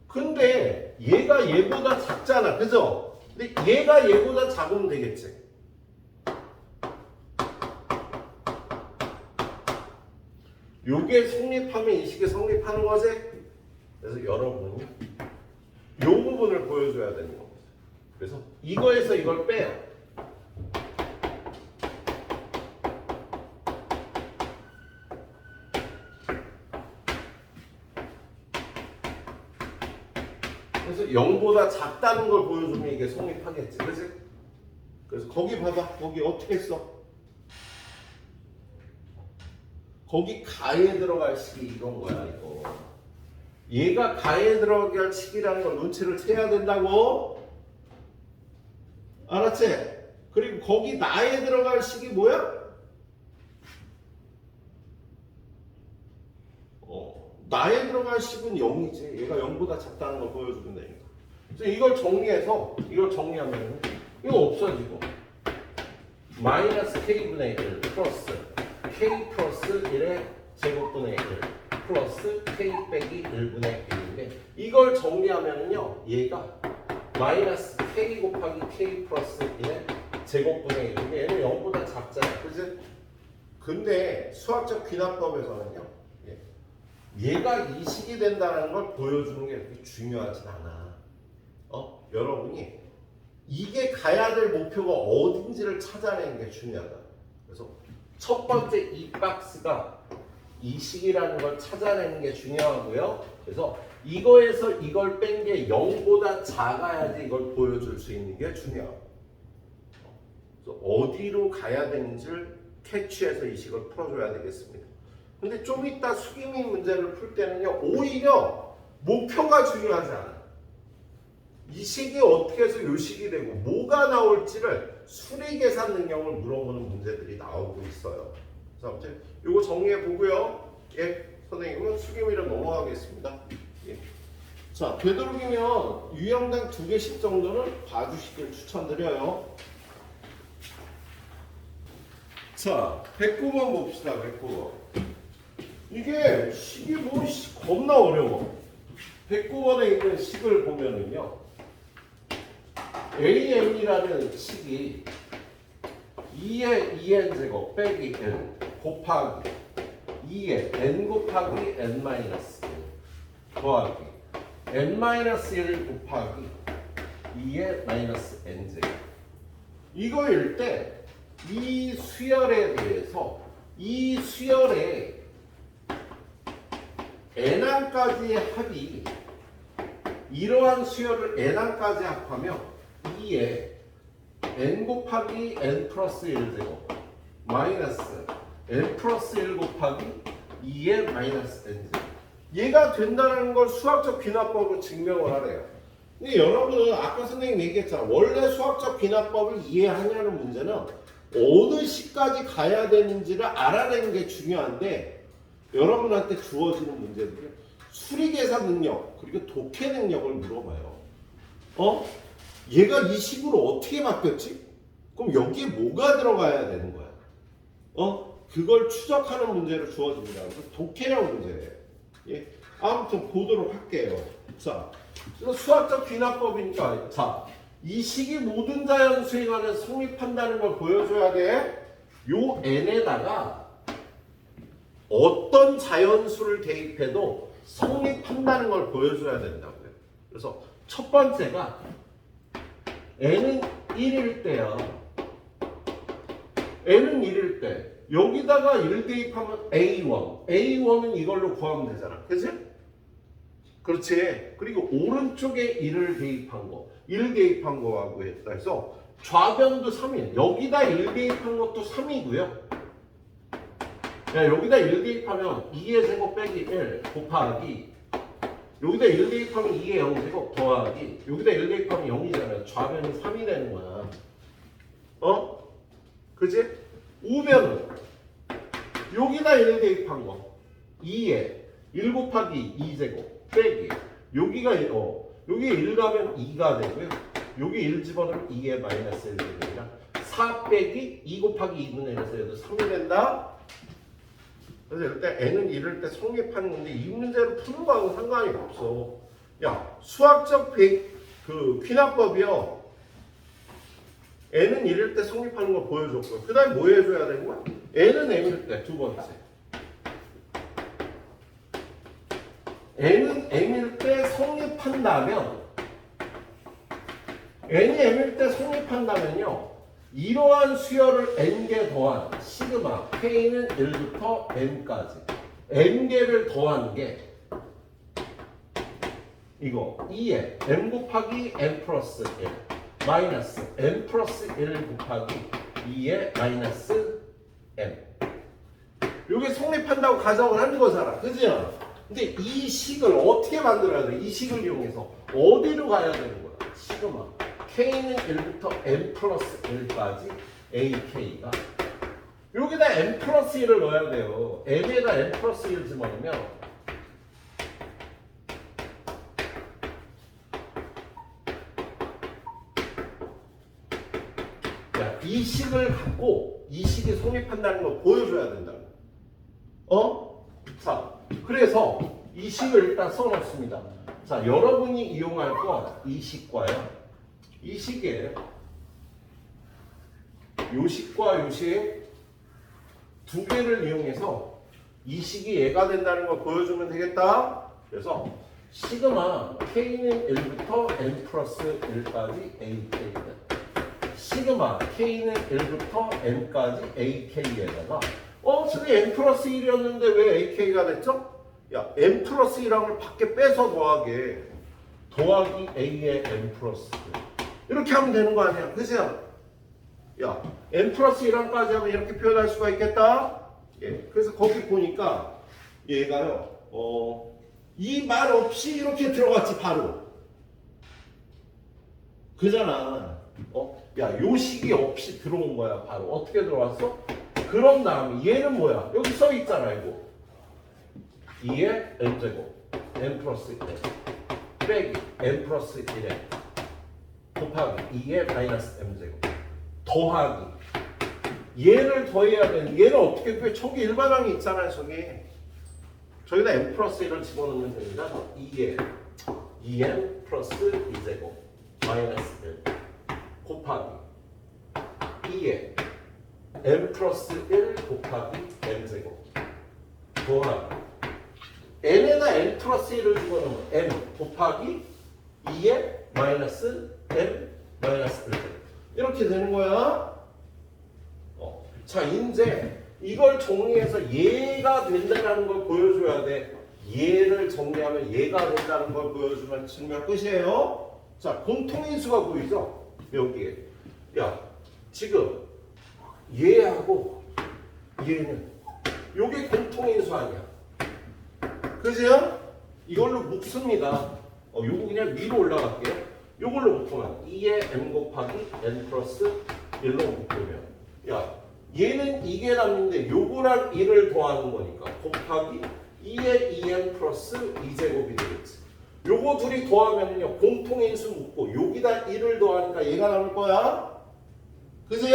근데 얘가 얘보다 작잖아. 그죠? 근데 얘가 얘보다 작으면 되겠지. 요게 성립하면 이 식이 성립하는 거지. 그래서 여러분은요, 요 부분을 보여줘야 되는 겁니다. 그래서 이거에서 이걸 빼요. 그래서 0보다 작다는 걸 보여주면 이게 성립하겠지. 그치? 그래서 거기 봐봐. 거기 어떻게 써? 거기 가에 들어갈 식이 이건 거야, 이거. 얘가 가에 들어갈 식이라는 걸 눈치를 채야 된다고. 알았지? 그리고 거기 나에 들어갈 식이 뭐야? 나에 들어갈 식은 0이지. 얘가 0보다 작다는 걸 보여주면 되니까. 그래서 이걸 정리해서, 이걸 정리하면 이거 없어지고 마이너스 K분의 1 플러스 K 플러스 1의 제곱분의 1 플러스 K 빼기 1분의 1인데 이걸 정리하면요 얘가 마이너스 K 곱하기 K 플러스 1의 제곱분의 1인데 얘는 0보다 작잖아. 그치? 근데 수학적 귀납법에서는요 얘가 이 식이 된다는 걸 보여주는 게 그렇게 중요하진 않아. 여러분이 이게 가야 될 목표가 어딘지를 찾아내는 게 중요하다. 그래서 첫 번째 이 박스가 이 식이라는 걸 찾아내는 게 중요하고요. 그래서 이거에서 이걸 뺀 게 0보다 작아야지 이걸 보여줄 수 있는 게 중요하고. 그래서 어디로 가야 되는지를 캐치해서 이 식을 풀어줘야 되겠습니다. 근데 좀 이따 수기미 문제를 풀 때는요 오히려 목표가 중요하지 않아. 이 식이 어떻게 해서 이 식이 되고 뭐가 나올지를 수리 계산 능력을 물어보는 문제들이 나오고 있어요. 자, 아무튼 이거 정리해 보고요. 선생님은 수기미를 넘어가겠습니다. 자, 되도록이면 유형당 2개씩 정도는 봐주시길 추천드려요. 자, 109번 봅시다. 109번. 이게 식이 뭐 겁나 어려워. 109번에 있는 식을 보면은요 AN이라는 식이 2의 2n 제곱 빼기 n 곱하기 2의 n 곱하기 n 마이너스 1 더하기 n 마이너스 1 곱하기 2의 마이너스 n 제곱 이거일 때 이 수열에 대해서 이 수열에 n항까지의 합이 이러한 수열을 n항까지 합하면 2에 n 곱하기 n 플러스 1제곱 마이너스 n 플러스 1 곱하기 2의 마이너스 n제곱 얘가 된다는 걸 수학적 귀납법으로 증명을 하래요. 근데 여러분은 아까 선생님이 얘기했잖아. 원래 수학적 귀납법을 이해하냐는 문제는 어느 시까지 가야 되는지를 알아내는 게 중요한데 여러분한테 주어지는 문제들은 수리계산 능력 그리고 독해 능력을 물어봐요. 얘가 이 식으로 어떻게 바뀌었지? 그럼 여기에 뭐가 들어가야 되는 거야? 그걸 추적하는 문제를 주어집니다. 그래서 독해형 문제예요. 예. 아무튼 보도록 할게요. 자, 그래서 수학적 귀납법이니까 자, 이 식이 모든 자연수에 관해 성립한다는 걸 보여줘야 돼. 요 n에다가 어떤 자연수를 대입해도 성립한다는 걸 보여줘야 된다고요. 그래서 첫 번째가 n은 1일 때야. n은 1일 때 여기다가 1 대입하면 A1. A1은 이걸로 구하면 되잖아. 그치? 그렇지. 그리고 오른쪽에 1을 대입한 거. 1 대입한 거하고 했다 해서 좌변도 3이에요. 여기다 1 대입한 것도 3이고요. 야, 여기다 1 대입하면 2의 제곱 빼기 1 곱하기 여기다 1 대입하면 2의 0제곱 더하기 여기다 1 대입하면 0이잖아요. 좌변이 3이 되는 거야. 그치? 5변은 여기다 1 대입한 거 2에 1 곱하기 2제곱 빼기 여기가 여기 1 가면 2가 되고요. 여기 1 집어넣으면 2에 마이너스 1 되니까 4 빼기 2 곱하기 2분의 1에서 얘도 3이 된다. 그래서 이럴 때 n은 이럴 때 성립하는 건데 이 문제를 푸는 거하고 상관이 없어. 야 수학적 귀납법이요. n은 이럴 때 성립하는 거 보여줬고요. 그 다음에 뭐 해줘야 되는 거야? n은 m일 때 두 번째. n은 m일 때 성립한다면 n이 m일 때 성립한다면요. 이러한 수열을 n개 더한 시그마 k는 1부터 n까지 n개를 더한 게 이거 2에 m 곱하기 n 플러스 1 마이너스 n 플러스 1 곱하기 2에 마이너스 m 이게 성립한다고 가정을 하는 거잖아. 그죠? 근데 이 식을 어떻게 만들어야 돼? 이 식을 이용해서 어디로 가야 되는 거야? 시그마 k는 1부터 n 플러스 1까지 ak가 여기다 n 플러스 1을 넣어야 돼요. n에다 n 플러스 1 집어넣으면 야, 이 식을 갖고 이 식이 성립한다는 걸 보여줘야 된다. 자, 그래서 이 식을 일단 써놓습니다. 자, 여러분이 이용할 건 이 식과요. 이 식에 요 식과 요 식 두 개를 이용해서 이 식이 얘가 된다는 걸 보여주면 되겠다. 그래서 시그마 k는 1부터 n 플러스 1까지 ak다. 시그마 k는 1부터 n까지 ak에다가 저게 n 플러스 1이었는데 왜 ak가 됐죠? 야, n 플러스 1항을 밖에 빼서 더하기 a의 n 플러스 1 이렇게 하면 되는 거 아니야? 그죠? 야, n 플러스 1항까지 하면 이렇게 표현할 수가 있겠다? 예. 그래서 거기 보니까 얘가요, 이 말 없이 이렇게 들어갔지, 바로. 그잖아. 야, 요 식이 없이 들어온 거야, 바로. 어떻게 들어왔어? 그런 다음에 얘는 뭐야? 여기 써 있잖아, 이거. 2의 n제곱, n 플러스 1 빼기 n 플러스 1에 곱하기 2의 마이너스 m제곱 더하기 얘를 더해야 되는 얘는 어떻게 구해? 저기 일반항이 있잖아요. 저기다 n 플러스 1을 집어넣으면 됩니다. 2의 2n 플러스 2제곱 마이너스 1 곱하기 2의 n 플러스 1 곱하기 m제곱 더하기 n에다 n 플러스 1을 집어넣으면 n 곱하기 2의 마이너스 n 마이너스 1 이렇게 되는 거야. 자, 이제 이걸 정리해서 얘가 된다는 걸 보여줘야 돼. 얘를 정리하면 얘가 된다는 걸 보여주면 증명 끝이에요. 자, 공통인수가 보이죠? 여기에. 야, 지금 얘하고 얘는 요게 공통인수 아니야. 그죠? 이걸로 묶습니다. 요거 그냥 위로 올라갈게요. 요걸로 묶으면 2의 m 곱하기 n 플러스 1로 묶으면 야, 얘는 이게 남는데 요거랑 1을 더하는 거니까 곱하기 2의 2n 플러스 2제곱이 되겠지. 요거 둘이 더하면요 공통인수 묶고 여기다 1을 더하니까 얘가 남을 거야. 그지?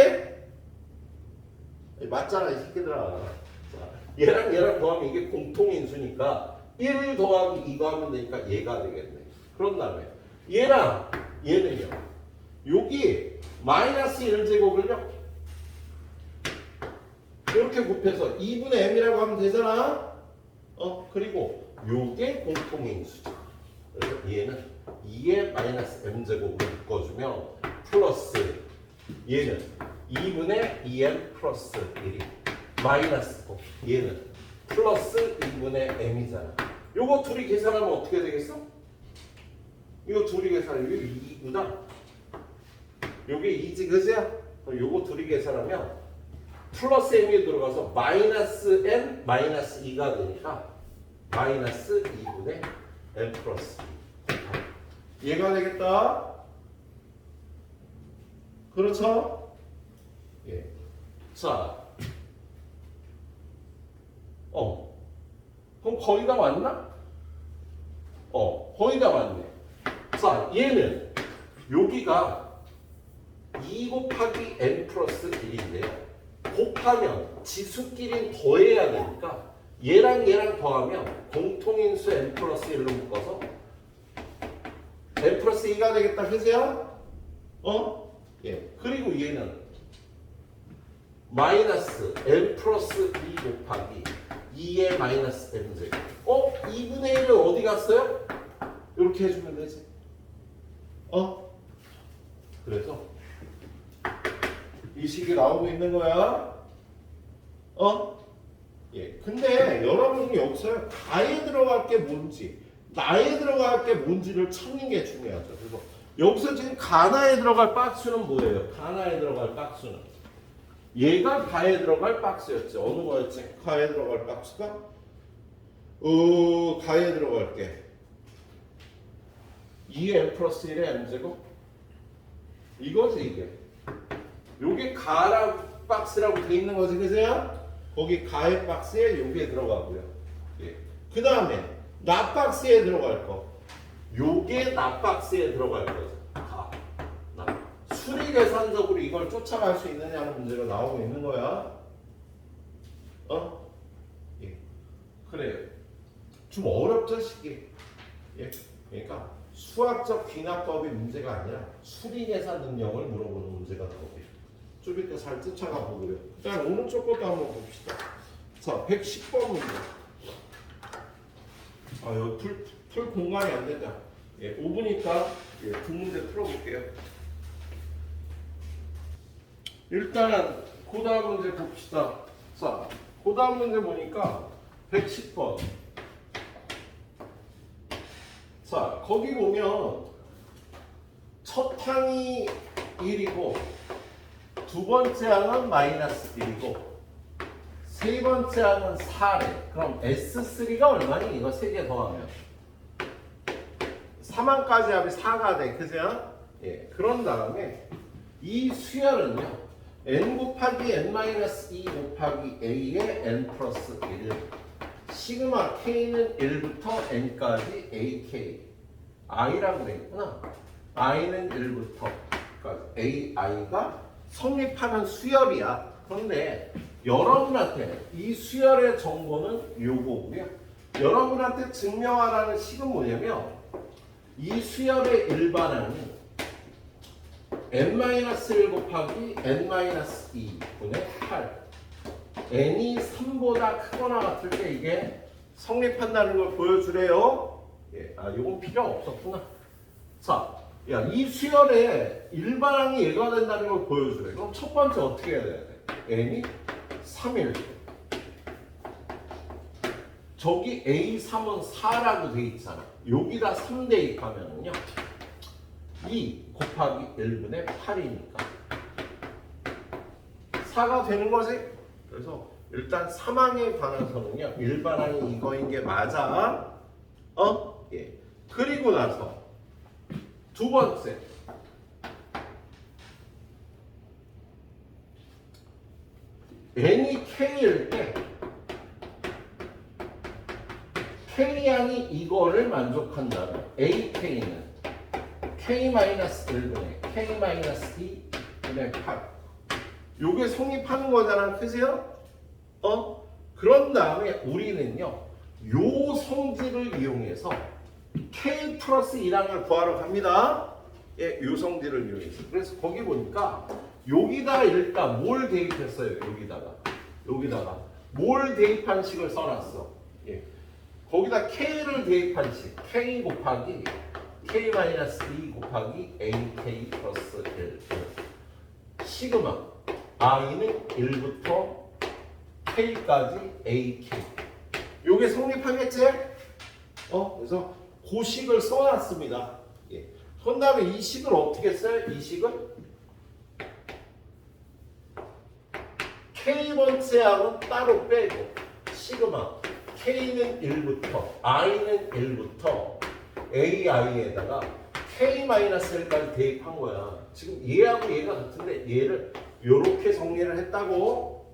맞잖아, 이 새끼들아. 얘랑 얘랑 더하면 이게 공통인수니까 1 더하기 2가 하면 되니까 얘가 되겠네. 그런 다음에 얘랑 얘는요. 여기 마이너스 1제곱을요. 이렇게 곱해서 2분의 m이라고 하면 되잖아. 그리고 요게 공통인수죠. 그래서 얘는 2의 마이너스 m제곱으로 묶어주면 플러스 얘는 2분의 2m 플러스 1이 마이너스 얘는 플러스 2분의 m이잖아. 요거 둘이 계산하면 어떻게 되겠어? 이거 둘이 계산하면 이게 2구나. 요게 2지, 그지야? 요거 둘이 계산하면 플러스 m이 들어가서 마이너스 m 마이너스 2가 되니까 마이너스 2분의 m 플러스 2. 얘가 되겠다. 그렇죠? 예. 자, 그럼 거의 다 왔나? 거의 다 왔네. 자, 얘는 여기가 2 곱하기 n 플러스 1인데요. 곱하면 지수끼리 더해야 되니까 얘랑 더하면 공통인수 n 플러스 1로 묶어서 n 플러스 2가 되겠다. 그죠? 예. 그리고 얘는 마이너스 n 플러스 2 곱하기 2의 마이너스 n제곱. 2분의 1은 어디 갔어요? 이렇게 해주면 되지. 그래서 이 식이 나오고 있는 거야. 예. 근데 여러분이 여기서 가에 들어갈 게 뭔지, 나에 들어갈 게 뭔지를 찾는 게 중요하죠. 그래서 여기서 지금 가나에 들어갈 박스는 뭐예요? 가나에 들어갈 박스는 얘가 가에 들어갈 박스였지. 어느 거였지? 가에 들어갈 박스가? 가에 들어갈 게 2n 플러스 1의 n제곱? 이거지 이게. 요게 가라고 박스라고 돼 있는 거지, 그죠? 거기 가의 박스에 요게 들어가고요. 예. 그 다음에 나 박스에 들어갈 거. 요게 나 박스에 들어갈 거죠. 나. 수리 계산적으로 이걸 쫓아갈 수 있느냐는 문제가 나오고 있는 거야. 예. 그래요. 좀 어렵죠, 식이. 예. 그러니까 수학적 귀납법이 문제가 아니라 수리 계산 능력을 물어보는 문제가 나오고요. 좀 이따 잘 쫓아가 보고요. 일단 오른쪽 것도 한번 봅시다. 자, 110번 문제. 여기 풀 공간이 안 된다. 예, 5분이니까 두 문제 풀어볼게요. 일단 그 다음 문제 봅시다. 자, 그 다음 문제 보니까 110번. 자, 거기 보면 첫 항이 1이고 두 번째 항은 마이너스 1이고 세 번째 항은 4래. 그럼 S3가 얼마니? 이거 3개 더하면 3항까지 합이 4가 돼. 그죠? 예. 그런 다음에 이 수열은요. n 곱하기 n-2 곱하기 a의 n 플러스 1. 시그마 k는 1부터 n까지 ak. i라고 돼 있구나. i는 1부터까지 ai가 성립하는 수열이야. 그런데 여러분한테 이 수열의 정보는 요거고요. 여러분한테 증명하라는 식은 뭐냐면 이 수열의 일반항이 n-1 곱하기 n-2 분의 8 n이 3보다 크거나 같을 때 이게 성립한다는 걸 보여주래요. 예, 요건 필요 없었구나. 자, 야, 이 수열의 일반항이 얘가 된다는 걸 보여주래. 그럼 첫 번째 어떻게 해야 돼? n이 3일 때. 저기 A3은 4라고 돼 있잖아. 여기다 3 대입하면은요. 2 곱하기 1분의 8이니까 4가 되는 거지. 그래서 일단 3항에 관해서는요. 일반항이 이거인 게 맞아. 예. 그리고 나서 두 번째. n이 k일 때 k양이 이거를 만족한다면 ak는 k-1분의 k-2 분의 8 요게 성립하는 거잖아. 그죠? 그런 다음에 우리는요 요 성질을 이용해서 k 플러스 1항을 구하러 갑니다. 예, 요 성질을 이용해서. 그래서 거기 보니까 여기다 일단 뭘 대입했어요? 여기다가 뭘 대입한 식을 써놨어. 예. 거기다 k를 대입한 식 k 곱하기 k-2 곱하기 ak 플러스 1 시그마 i는 1부터 k까지 ak 요게 성립하겠지? 그래서 그 식을 써놨습니다. 예. 그 다음에 이 식을 어떻게 써요? 이 식을 k번째 항은 따로 빼고 시그마 k는 1부터 i는 1부터 ai에다가 k-1까지 대입한 거야. 지금 얘하고 얘가 같은데 얘를 이렇게 정리를 했다고.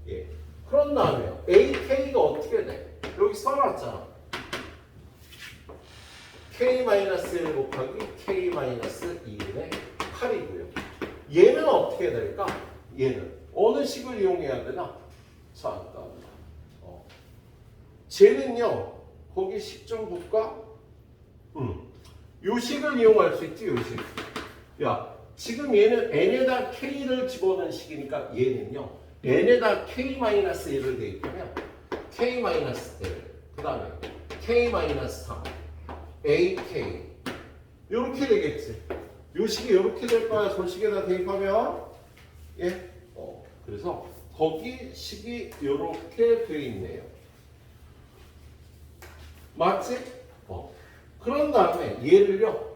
예. 그런 다음에요. AK가 어떻게 돼? 여기 써놨잖아. K-1 곱하기 K-2분의 8이고요. 얘는 어떻게 될까? 얘는 어느 식을 이용해야 되나? 잠깐만. 쟤는요. 거기 식 좀 볼까? 요 식을 이용할 수 있지, 요 식. 야, 지금 얘는 n에다 k를 집어넣은 식이니까 얘는요. n에다 k-1을 대입하면 k-1, 그 다음에 k-3, ak 요렇게 되겠지. 요 식이 요렇게 될 거야. 저 식에다 대입하면. 예? 그래서 거기 식이 요렇게 돼 있네요. 맞지? 그런 다음에 얘를요.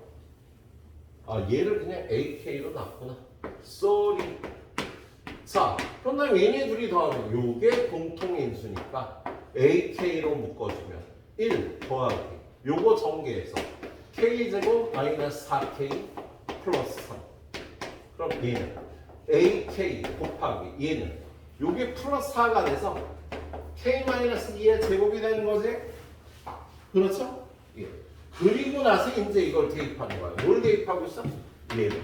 얘를 그냥 AK로 놨구나. sorry. 자, 그런 다음에 얘네 둘이 더하면 요게 공통인수니까 AK로 묶어주면 1 더하기 요거 전개해서 K제곱 마이너스 4K 플러스 3. 그럼 얘는 AK 곱하기 얘는 요게 플러스 4가 돼서 K-2의 제곱이 되는 거지? 그렇죠? 예. 그리고 나서 이제 이걸 대입하는 거야. 뭘 대입하고 있어? 얘를.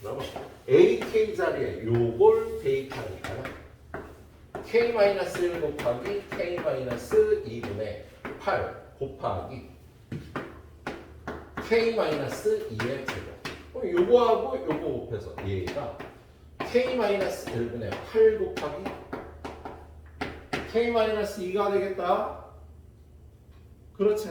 그러면 AK 자리에 요걸 대입하니까 K-1 곱하기 K-2분의 8 곱하기 K-2의 제곱. 요거하고 요거 곱해서 얘가 K-1분의 8 곱하기 K-2가 되겠다. 그렇지.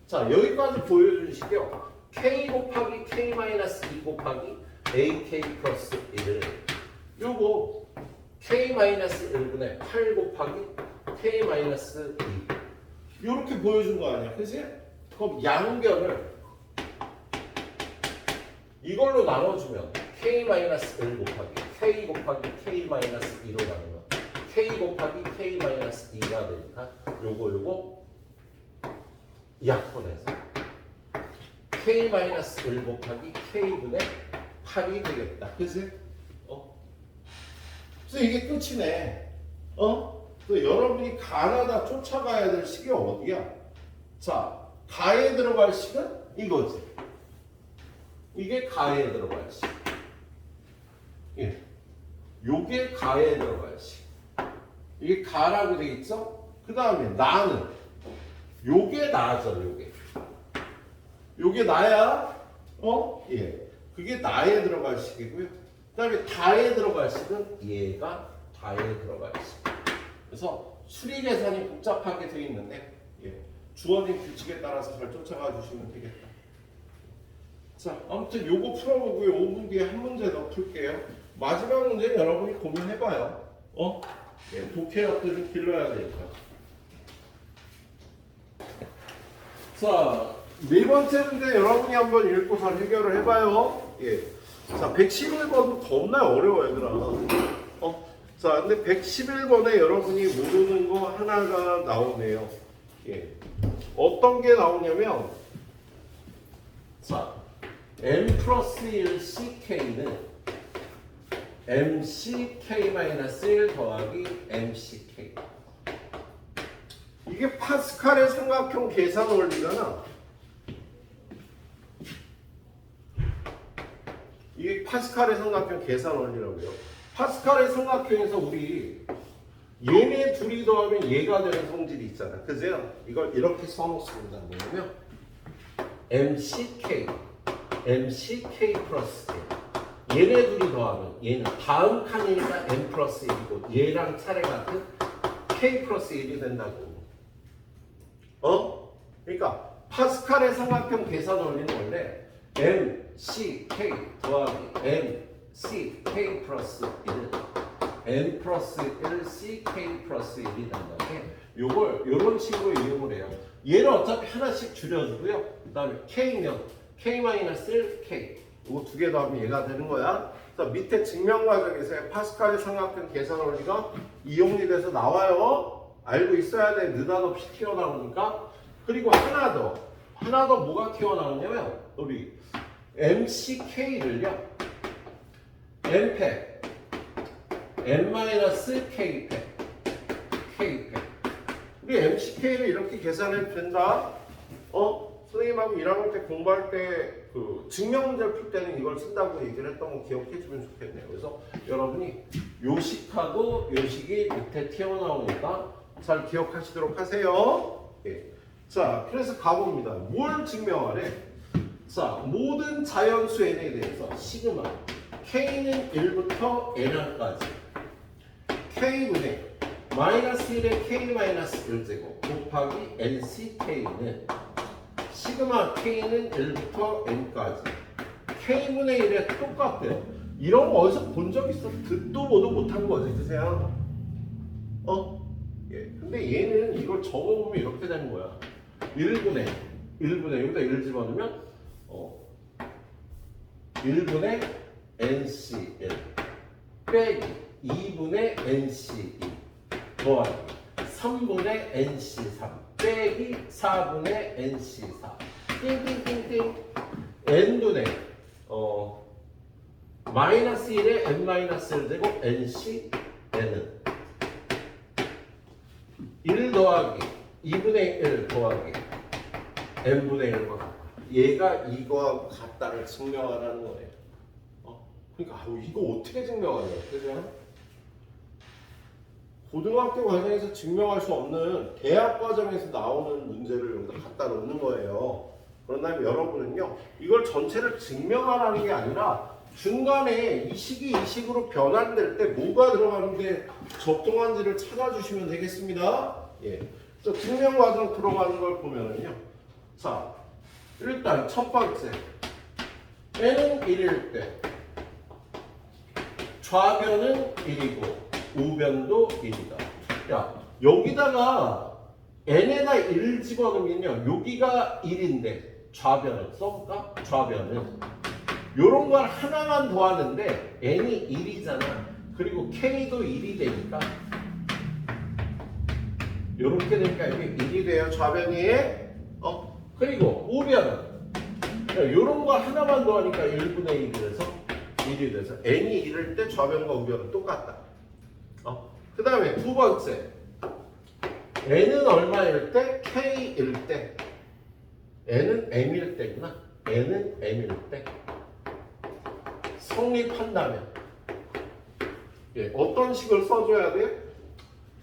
자, 여기까지 보여준 식이요. K 곱하기 K-2 곱하기 AK 플러스 1을 요거 K-1분의 8 곱하기 K-2 요렇게 보여준 거 아니야. 그치? 그럼 양변을 이걸로 나눠주면 K-1 곱하기 K 곱하기 K-2로 나누면 K 곱하기 K-2가 되니까 요거 약분해서 K-1 곱하기 K분의 8이 되겠다. 그치? 그래서 이게 끝이네. 또 여러분이 가나다 쫓아가야 될 식이 어디야? 자, 가에 들어갈 식은 이거지. 이게 가에 들어갈 식. 예. 요게 가에 들어갈 식. 이게 가라고 돼 있죠? 그 다음에 나는 요게 나죠, 요게. 요게 나야, 예. 그게 나에 들어갈 식이고요. 그 다음에 다에 들어갈 식은 얘가 다에 들어갈 식. 그래서 수리 계산이 복잡하게 되어 있는데, 예. 주어진 규칙에 따라서 잘 쫓아가 주시면 되겠다. 자, 아무튼 요거 풀어보고요. 5분 뒤에 한 문제 더 풀게요. 마지막 문제는 여러분이 고민해봐요. 예, 독해력도 좀 길러야 되니까. 자, 네 번째 문제 여러분이 한번 읽고서 해결을 해봐요. 예. 자, 111번도 겁나 어려워, 얘들아. 자, 근데 111번에 여러분이 모르는 거 하나가 나오네요. 예. 어떤 게 나오냐면, 자, M 플러스 1 CK는 MCK-1 더하기 MCK. 이게 파스칼의 삼각형 계산 원리잖아. 이게 파스칼의 삼각형 계산 원리라고요. 파스칼의 삼각형에서 우리 얘네 둘이 더하면 얘가 되는 성질이 있잖아. 그죠? 이걸 이렇게 써놓습니다. 뭐냐면 MCK 플러스 1. 얘네 둘이 더하면 얘는 다음 칸이니까 M 플러스 1이고 얘랑 차례 같은 K 플러스 1이 된다고. 그러니까 파스칼의 삼각형 계산 원리는 원래 MCK 더하기 MCK 플러스 1은 M 플러스 1 CK 플러스 1이 된다는데 요걸 요런 식으로 이용을 해요. 얘를 어차피 하나씩 줄여주고요. 그 다음에 K면 K-1 K 이거 두 개 더하면 얘가 되는 거야. 그래서 밑에 증명 과정에서 파스칼의 삼각형 계산 원리가 이용이 돼서 나와요. 알고 있어야 돼. 느닷없이 튀어나오니까. 그리고 하나 더 뭐가 튀어나오냐면 우리 MCK를요 M팩 M-K팩 MCK. 우리 MCK를 이렇게 계산해도 된다. 선생님하고 1학년 때 공부할 때 그 증명문제를 풀 때는 이걸 쓴다고 얘기를 했던 거 기억해주면 좋겠네요. 그래서 여러분이 요식하고 요식이 밑에 튀어나오니까 잘 기억하시도록 하세요. 예. 자, 그래서 가봅니다. 뭘 증명하래? 자, 모든 자연수 n에 대해서 시그마 k는 1부터 n까지 k분의 마이너스 1의 k-1제곱 곱하기 nck는 시그마 k는 1부터 n까지 k분의 1에 똑같대요. 이런 거 어디서 본 적 있어? 듣도 보도 못한 거지, 그세요? 예. 근데 얘는 이걸 적어보면 이렇게 되는 거야. 1분의 여기다 1 집어넣으면 1분의 NC1 빼기 2분의 NC2 더하기 3분의 NC3 빼기 4분의 NC4 띵띵띵띵 N분의 마이너스 1의 N-1 제곱 NCN은 1 더하기 2분의 1 더하기 N분의 1과 같다. 얘가 이거하고 같다를 증명하라는 거예요. 그러니까 이거 어떻게 증명하냐, 그죠? 고등학교 과정에서 증명할 수 없는 대학 과정에서 나오는 문제를 여기다 갖다 놓는 거예요. 그런다면 여러분은요, 이걸 전체를 증명하라는 게 아니라 중간에 이 식이 이 식으로 변환될 때 뭐가 들어가는데 적정한지를 찾아주시면 되겠습니다. 예. 자, 증명 과정 들어가는 걸 보면은요. 자, 일단 첫 번째 n은 1일 때 좌변은 1이고 우변도 1이다. 야, 여기다가 n에다 1 집어넣으면요, 여기가 1인데 좌변을 써볼까? 좌변은 요런 걸 하나만 더하는데 n이 1이잖아. 그리고 k도 1이 되니까 요렇게 되니까 이게 1이 돼요, 좌변이. 그리고 우변은 요런 거 하나만 더하니까 1분의 1이 돼서 1이 돼서 n이 1일 때 좌변과 우변은 똑같다. 그 다음에 두 번째 n은 얼마일 때? k일 때. n은 m일 때구나. n은 m일 때 성립한다면 어떤 식을 써줘야 돼요?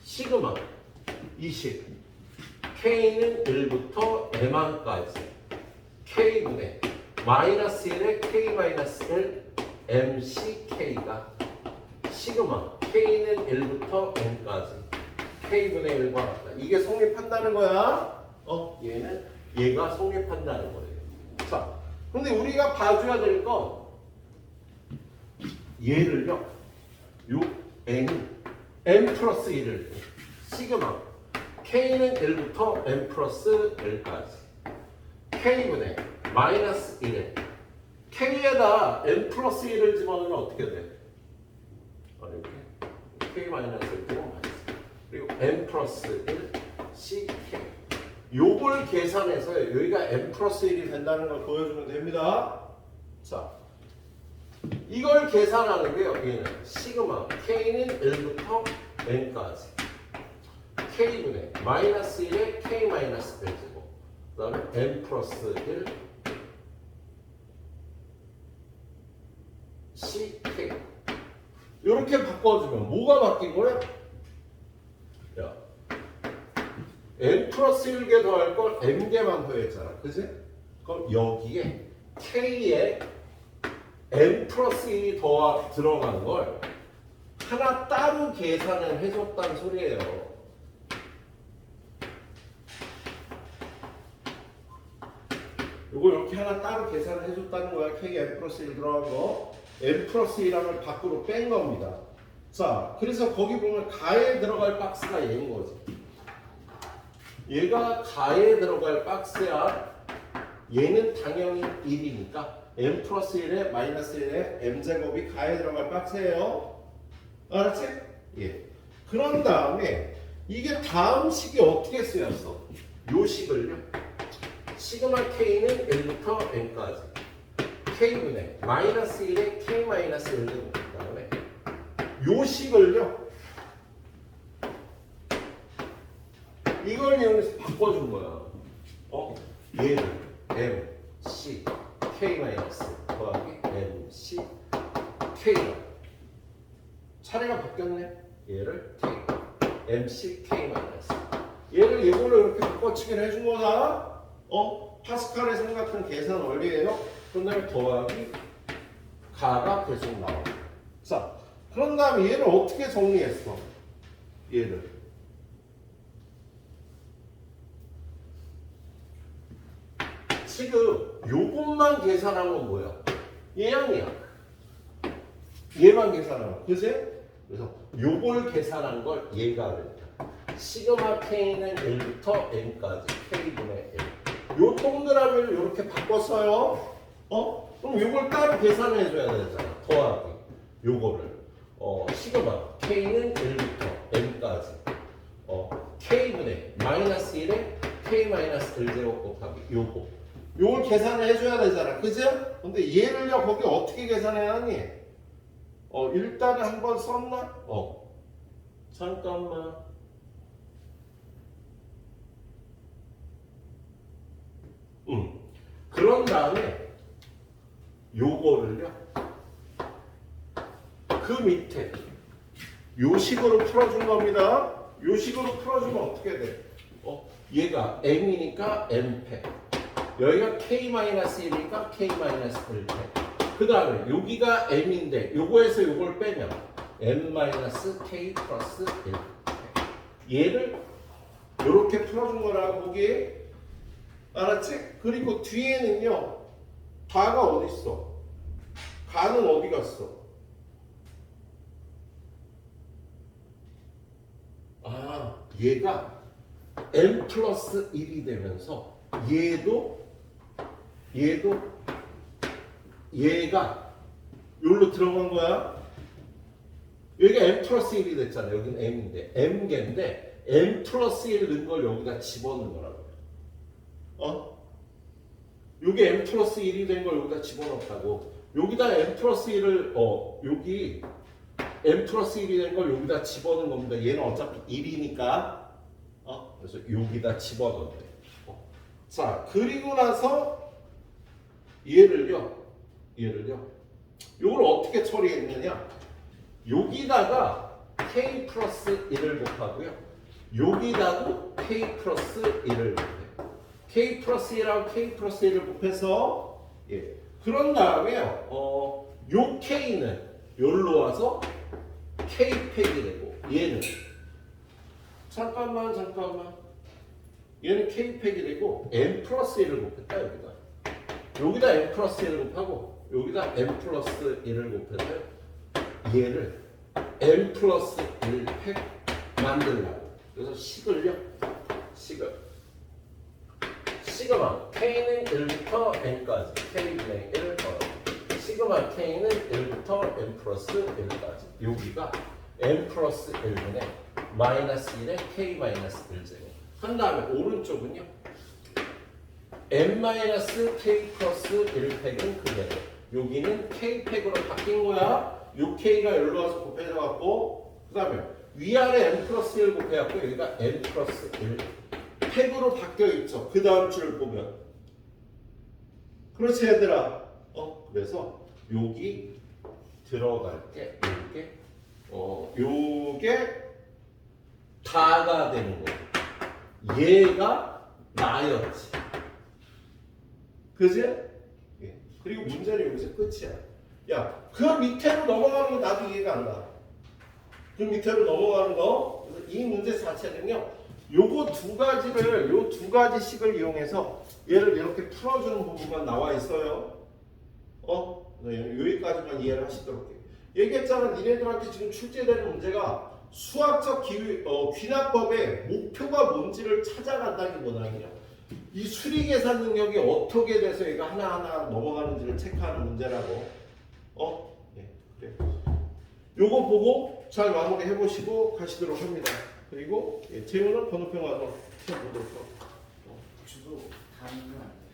시그마 이 식 k는 1부터 m까지 k분의 마이너스 1의 k-1 mck가 시그마 k는 1부터 n까지 k분의 1과 같다. 이게 성립한다는 거야. 얘가 성립한다는 거예요. 자, 근데 우리가 봐줘야 될 건 얘를요, 요 n이 n 플러스 1을 시그마 k는 1부터 n 플러스 1까지 k분의 마이너스 1에 k에다 n 플러스 1을 집어넣으면 어떻게 돼? 이렇게 k 마이너스 1 마이너스 그리고 n 플러스 1 ck 요걸 계산해서 여기가 n 플러스 1이 된다는 걸 보여주면 됩니다. 자, 이걸 계산하는 게요, 얘는 시그마 k는 1부터 n까지 k분의 마이너스 1의 k 마이너스 1제곱 그 다음에 n 플러스 1 ck 이렇게 바꿔주면 뭐가 바뀐 거야? 야, n 플러스 1개 더할 걸 m개만 더했잖아, 그지? 그럼 여기에 k에 n 플러스 1이 더 들어간 걸 하나 따로 계산을 해줬다는 소리예요. 이거 이렇게 하나 따로 계산을 해줬다는 거야. k에 n 플러스 1 들어간 거. n 플러스 1을 밖으로 뺀 겁니다. 자, 그래서 거기 보면 가에 들어갈 박스가 얘인 거지. 얘가 가에 들어갈 박스야. 얘는 당연히 1이니까 n 플러스 1에 마이너스 1에 m제곱이 가에 들어갈 박스예요. 알았지? 예. 그런 다음에 이게 다음 식이 어떻게 쓰였어? 요 식을요. 시그마 k는 1부터 n까지 k분의 마이너스 1에 k 마이너스 1을 그 다음에 요 식을요. 이걸 이용해서 바꿔준 거야. 얘를 M, C, K 마이너스 더하기 M, C, K로 차례가 바뀌었네. 얘를 K, M, C, K 마이너스 얘를 이걸로 이렇게 바꿔치기를 해준 거다. 파스칼의 삼각형 계산 원리예요. 그 다음에 더하기 가가 계속 나와. 자, 그런 다음에 얘를 어떻게 정리했어? 얘를 지금 요것만 계산한 건 뭐야? 얘 아니야. 얘만 계산한 거. 그지? 그래서 요걸 계산한 걸 얘가 그랬다. 시그마 K는 1부터 N까지 K분의 N. 요 동그라미를 이렇게 바꿨어요. 그럼 요걸 따로 계산해 줘야 되잖아. 더하기 요거를 시그마 K는 1부터 N까지 K분의 마이너스 1에 K 마이너스 1제곱 곱하기 요걸 계산을 해줘야 되잖아. 그지? 근데 얘를요 거기 어떻게 계산해야 하니? 일단은 한번 썼나? 잠깐만. 그런 다음에 요거를요 그 밑에 요 식으로 풀어준 겁니다. 요 식으로 풀어주면 어떻게 돼? 얘가 m이니까 m팩, 여기가 k-1이니까 k-1팩. 그 다음에 여기가 m인데 요거에서 요걸 빼면 m-k 플러스 1팩. 얘를 요렇게 풀어준 거라고 보기. 알았지? 그리고 뒤에는요 가가 어디 있어? 가는 어디 갔어? 얘가 m 플러스 1이 되면서 얘가 여기로 들어간 거야. 여기가 m 플러스 1이 됐잖아. 여기는 m인데 m개인데 m 플러스 1 넣은 걸 여기다 집어넣은 거라고요. 여기 m 플러스 1이 된 걸 여기다 집어넣었다고. 여기다 m 플러스 1을 여기 m 플러스 1이 된 걸 여기다 집어넣은 겁니다. 얘는 어차피 1이니까 그래서 여기다 집어넣는데. 자, 그리고 나서 얘를요 요걸 어떻게 처리했느냐, 여기다가 k 플러스 1을 곱하고요, 여기다도 k 플러스 1을 곱해요. k 플러스 1하고 k 플러스 1을 곱해서 그런 다음에요 요 k는 여기로 와서 k 팩이 되고, 얘는 잠깐만 얘는 k 팩이 되고 m 플러스 1을 곱했다. 여기다 m 플러스 1을 곱하고 여기다 m 플러스 1을 곱해서 얘를 m 플러스 1팩 만들려고. 그래서 식을 시그마 k는 1부터 n까지 k분의 1을 더하고 시그마 k는 1부터 n 플러스 1까지, 여기가 n 플러스 1분의 마이너스 1에 k 마이너스 1제곱 한 다음에 오른쪽은요 n 마이너스 k 플러스 1팩은 그대로, 여기는 k 팩으로 바뀐 거야. 요 k가 여기로 와서 곱해져 갖고, 그 다음에 위아래 n 플러스 1 곱해갖고 여기가 n 플러스 1 팩으로 바뀌어 있죠. 그 다음 줄 보면. 그렇지 얘들아. 그래서 여기 들어갈 게 요게 다가 되는 거예요. 얘가 나였지. 그지? 그리고 문제는 여기서 끝이야. 야, 그 밑으로 넘어가는 거 나도 이해가 안 가. 그 밑으로 넘어가는 거. 그래서 이 문제 자체는요, 요거 두 가지를, 요 두 가지씩을 이용해서 얘를 이렇게 풀어주는 부분만 나와 있어요. 여기까지만 이해를 하시도록 해요. 얘기했잖아. 니네들한테 지금 출제되는 문제가 수학적 귀납법의 목표가 뭔지를 찾아간다기보다는요, 이 수리 계산 능력이 어떻게 돼서 얘가 하나하나 넘어가는지를 체크하는 문제라고. 그래. 요거 보고 잘 마무리 해보시고 가시도록 합니다. 그리고 재우는 번호표 와서 시험 보도록 하고. 주도 다는 건 아니에요.